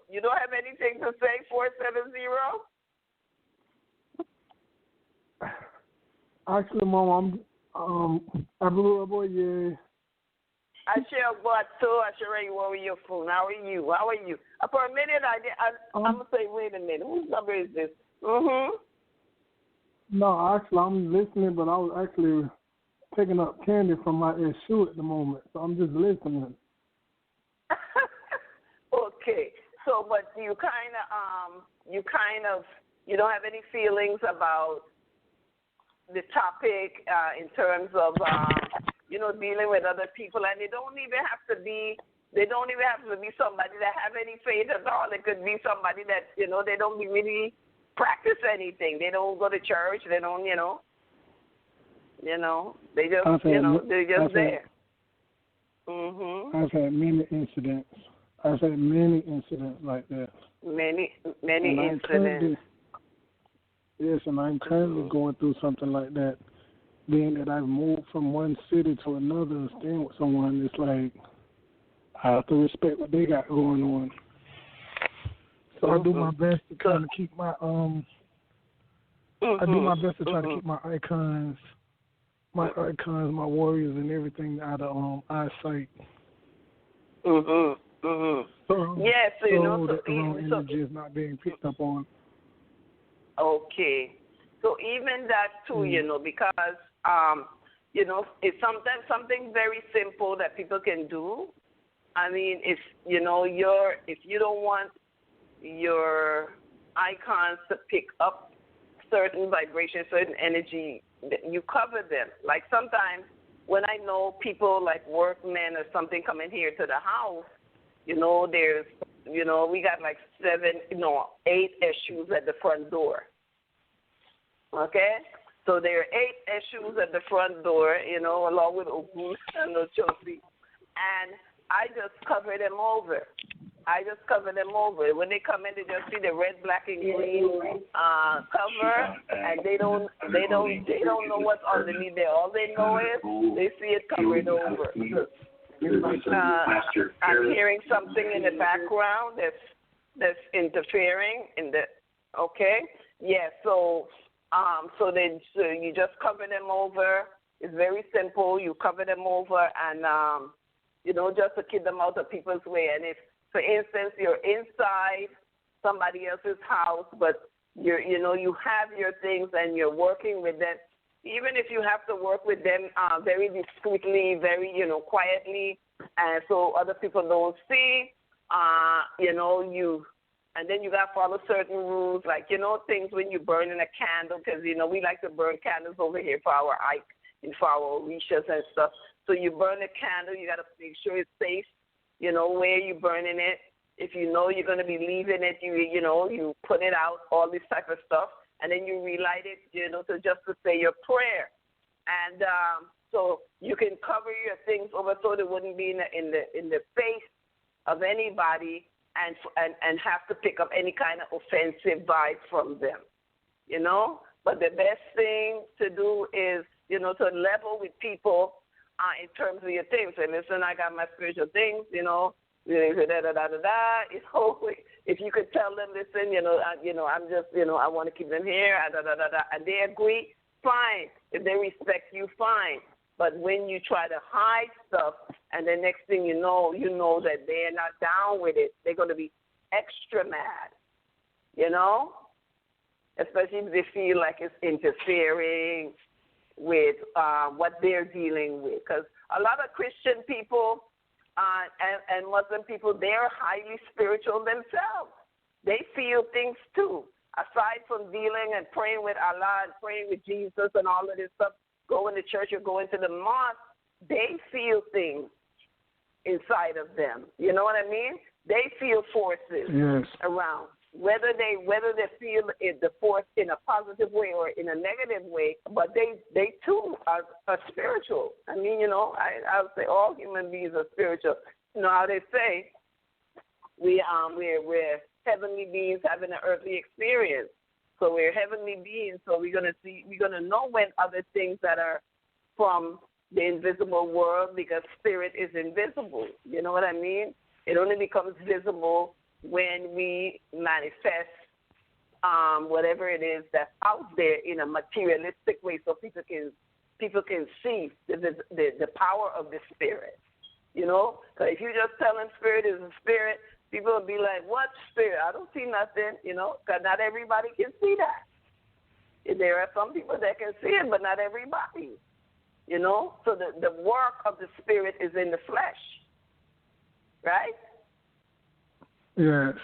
You don't have anything to say, 470? Actually, Mom, I blew a boy, yeah. I share what too. I share you over your phone. How are you? For a minute, I'm going to say, wait a minute. Whose number is this? No, actually, I'm listening, but I was actually picking up candy from my shoe at the moment, so I'm just listening. Okay. So, but you don't have any feelings about the topic in terms of dealing with other people, and they don't even have to be somebody that have any faith at all. It could be somebody that they don't really practice anything. They don't go to church. They don't they just they're just there. I've had many incidents. Like that. Many incidents. Yes, and I'm currently going through something like that. Being that I've moved from one city to another and staying with someone, it's like I have to respect what they got going on. So I do my best to try to keep my I do my best to try to keep my icons, my warriors, and everything out of eyesight. So that the wrong energy is not being picked up on. Okay. So even that too, because it's sometimes something very simple that people can do. I mean, if you don't want your icons to pick up certain vibration, certain energy, you cover them. Like sometimes when I know people like workmen or something coming here to the house, there's we got like 8 issues at the front door. Okay? So there are 8 issues at the front door, along with Ogun and Ochosi. And I just cover them over. When they come in, they just see the red, black, and green cover, and they don't know what's underneath there. All they know is they see it covered over. I'm hearing something in the background that's interfering in the. Okay, yeah. So you just cover them over. It's very simple. You cover them over, and just to keep them out of people's way. And if, for instance, you're inside somebody else's house, but you have your things and you're working with them. Even if you have to work with them very discreetly, very, quietly, and so other people don't see, and then you got to follow certain rules, like, things when you're burning a candle, because, we like to burn candles over here for our Orishas and stuff. So you burn a candle, you got to make sure it's safe, where you're burning it. If you know you're going to be leaving it, you put it out, all this type of stuff. And then you relight it, to say your prayer. And so you can cover your things over so they wouldn't be in the face of anybody and have to pick up any kind of offensive vibe from them, But the best thing to do is, to level with people in terms of your things. And listen, I got my spiritual things, If you could tell them, listen, I'm just, I want to keep them here, and they agree, fine. If they respect you, fine. But when you try to hide stuff, and the next thing you know that they're not down with it, they're going to be extra mad, especially if they feel like it's interfering with what they're dealing with. Because a lot of Christian people and Muslim people, they're highly spiritual themselves. They feel things too. Aside from dealing and praying with Allah and praying with Jesus and all of this stuff, going to church or going to the mosque, they feel things inside of them. You know what I mean? They feel forces around. Whether they feel the force in a positive way or in a negative way, but they too are spiritual. I mean, I would say all human beings are spiritual. You know how they say we're heavenly beings having an earthly experience. So we're heavenly beings, so we're gonna know when other things that are from the invisible world, because spirit is invisible. You know what I mean? It only becomes visible when we manifest whatever it is that's out there in a materialistic way, so people can see the power of the spirit. Because if you just tell them spirit is a spirit, people will be like, what spirit? I don't see nothing, because not everybody can see that. There are some people that can see it, but not everybody, So the work of the spirit is in the flesh, right? Yes.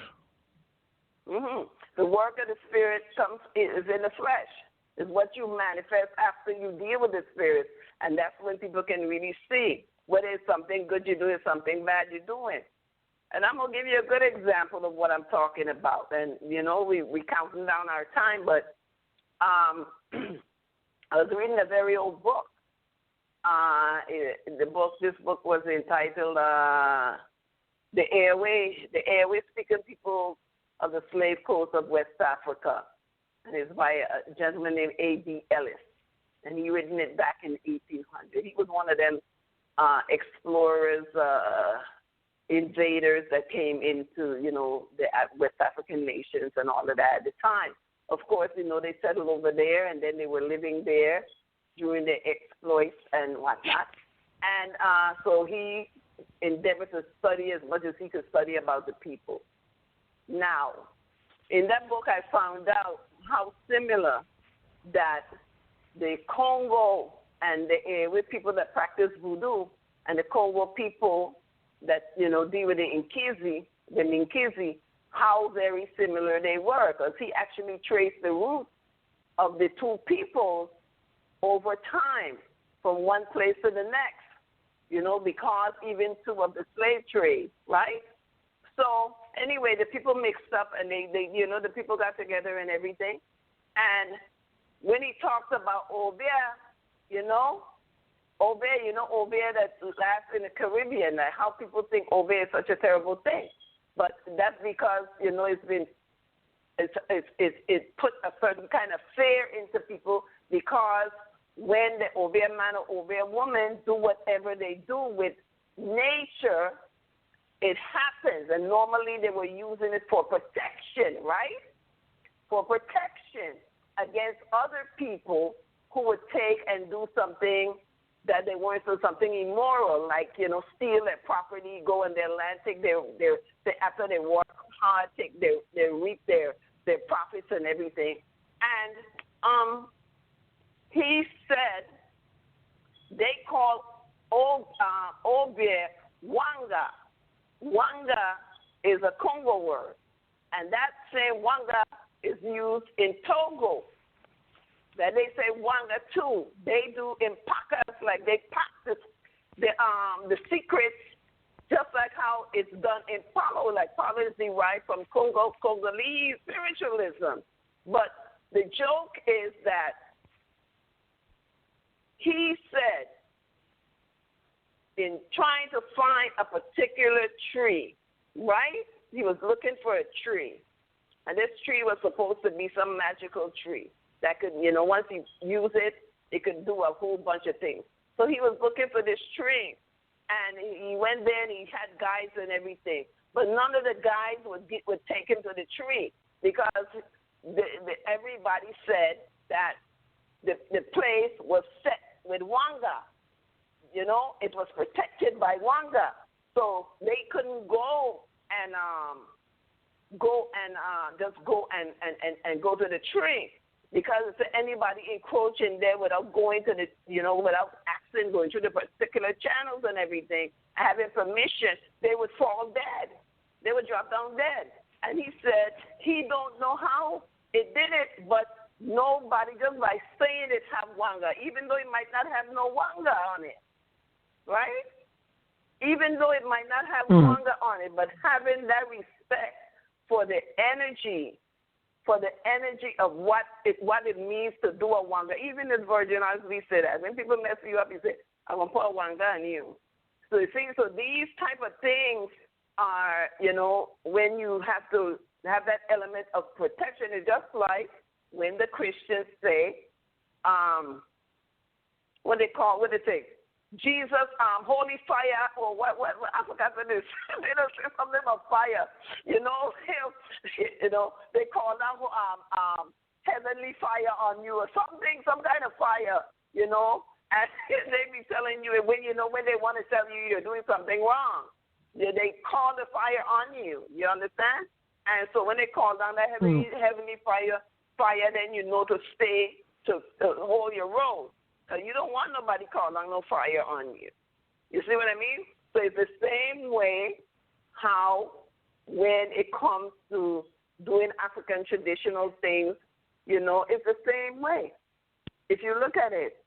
Mm-hmm. The work of the spirit is in the flesh. Is what you manifest after you deal with the spirit, and that's when people can really see whether it's something good you're doing, something bad you're doing. And I'm going to give you a good example of what I'm talking about. And, we counting down our time, but I was reading a very old book. This book was entitled The Airway Speaking People of the Slave Coast of West Africa. And it's by a gentleman named A.B. Ellis. And he written it back in 1800. He was one of them explorers, invaders that came into, the West African nations and all of that at the time. Of course, they settled over there, and then they were living there during the exploits and whatnot. And so he endeavored to study as much as he could study about the people. Now, in that book, I found out how similar that the Congo and with people that practice voodoo and the Congo people that, deal with the Minkizi, how very similar they were, because he actually traced the roots of the two peoples over time from one place to the next, because even two of the slave trade, right? So anyway, the people mixed up and they the people got together and everything. And when he talks about Obia, Obia that lasts in the Caribbean, like how people think Obia is such a terrible thing. But that's because, it put a certain kind of fear into people, because when the Obia man or Obia woman do whatever they do with nature, it happens. And normally they were using it for protection, right? For protection against other people who would take and do something that they weren't, so something immoral, like, steal their property, go on their land, take their after they work hard, they reap their profits and everything. And he said they call Obia Wanga. Wanga is a Congo word, and that same Wanga is used in Togo. That they say Wanga too. They do in Pakas, like they practice the secrets, just like how it's done in Palo. Like Palo is derived from Congolese spiritualism. But the joke is that he said, in trying to find a particular tree, right? He was looking for a tree. And this tree was supposed to be some magical tree that could, once you use it, it could do a whole bunch of things. So he was looking for this tree. And he went there and he had guides and everything. But none of the guides would take him to the tree, because everybody said that the place was set with Wanga. it was protected by Wanga. So they couldn't go and just go and go to the tree, because if anybody encroaching there without going to the, without asking, going through the particular channels and everything, having permission, they would fall dead. They would drop down dead. And he said he don't know how it did it, but nobody, just by saying it, have Wanga, even though it might not have no Wanga on it, right? Even though it might not have Wanga on it, but having that respect for the energy of what it means to do a Wanga. Even in Virgin Islands, we say that. When people mess you up, you say, I'm going to put a Wanga on you. So you see, so these type of things are, when you have to have that element of protection. It's just like when the Christians say, what they say, Jesus, holy fire, or what I forgot what it is. They don't say something about fire. They call down heavenly fire on you or something, some kind of fire, and they be telling you when they want to tell you you're doing something wrong. They call the fire on you. You understand? And so when they call down that heavenly fire, then you know to stay, to hold your road. You don't want nobody calling no fire on you. You see what I mean? So it's the same way how when it comes to doing African traditional things, it's the same way. If you look at it,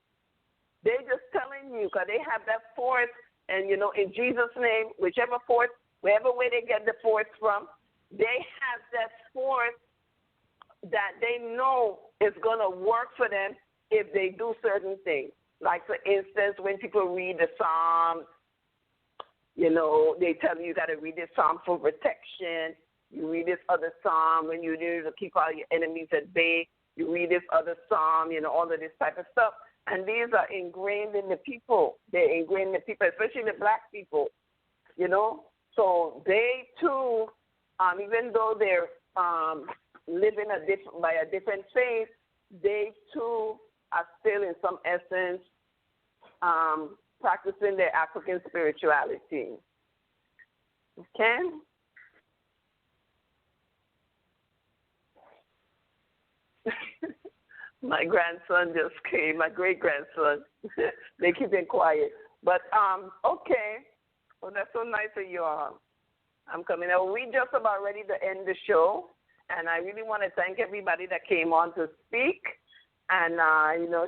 they're just telling you, because they have that force, and, in Jesus' name, whichever force, wherever way they get the force from, they have that force that they know is going to work for them if they do certain things. Like, for instance, when people read the Psalms, they tell you got to read this Psalm for protection. You read this other Psalm when you need to keep all your enemies at bay. You read this other Psalm, all of this type of stuff. And these are ingrained in the people. They're ingrained in the people, especially the black people, So they, too, even though they're living by a different faith, they, too, are still in some essence practicing their African spirituality. Okay? My grandson just came, my great-grandson. They keep it quiet. But, okay. Well, that's so nice of you all. I'm coming out. We just about ready to end the show. And I really want to thank everybody that came on to speak and,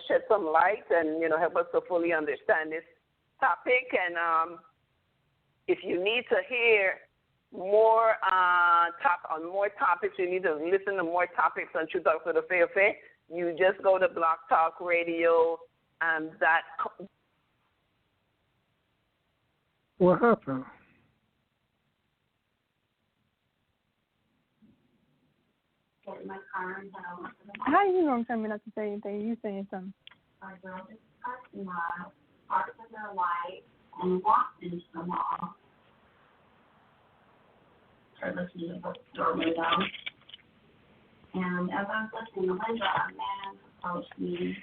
shed some light and, help us to fully understand this topic. And if you need to hear more on more topics, you need to listen to more topics on True Talk for the Faith, you just go to Blog Talk Radio and that. What happened? How you gonna tell me not to say anything? You saying something? Our girl just parking lot, parked with their light, and walked into the mall. Started listening to the door window. And as I was listening to the window, a man approached me.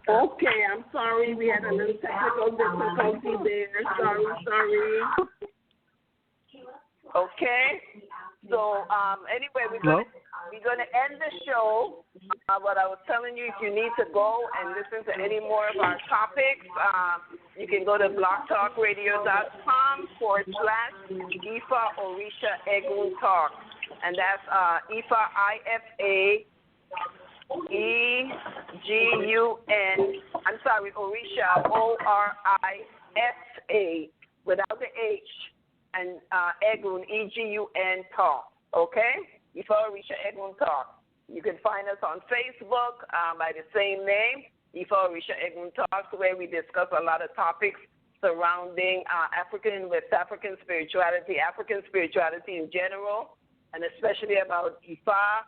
Okay, I'm sorry. We had a little technical difficulty there. Sorry. Okay. So, anyway, we're going to end the show. But I was telling you, if you need to go and listen to any more of our topics, you can go to blogtalkradio.com/Ifa Orisha Egun Talk. And that's Ifa, I-F-A-E-G-U-N. I'm sorry, Orisha, O-R-I-S-A, without the H. And Egun, E-G-U-N Talk, okay? Ifa Orisha Egun Talk. You can find us on Facebook by the same name, Ifa Orisha Egun Talk, where we discuss a lot of topics surrounding African spirituality, African spirituality in general, and especially about Ifa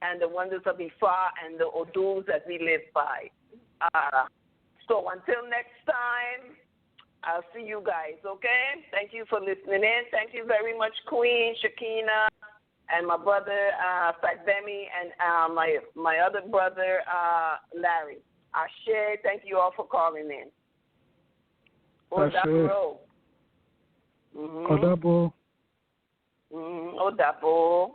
and the wonders of Ifa and the Odus that we live by. So until next time, I'll see you guys, okay? Thank you for listening in. Thank you very much, Queen Shakina, and my brother Fatbemi, and my other brother Larry. Ashe, thank you all for calling in. Ashe. Odabo. Odabo.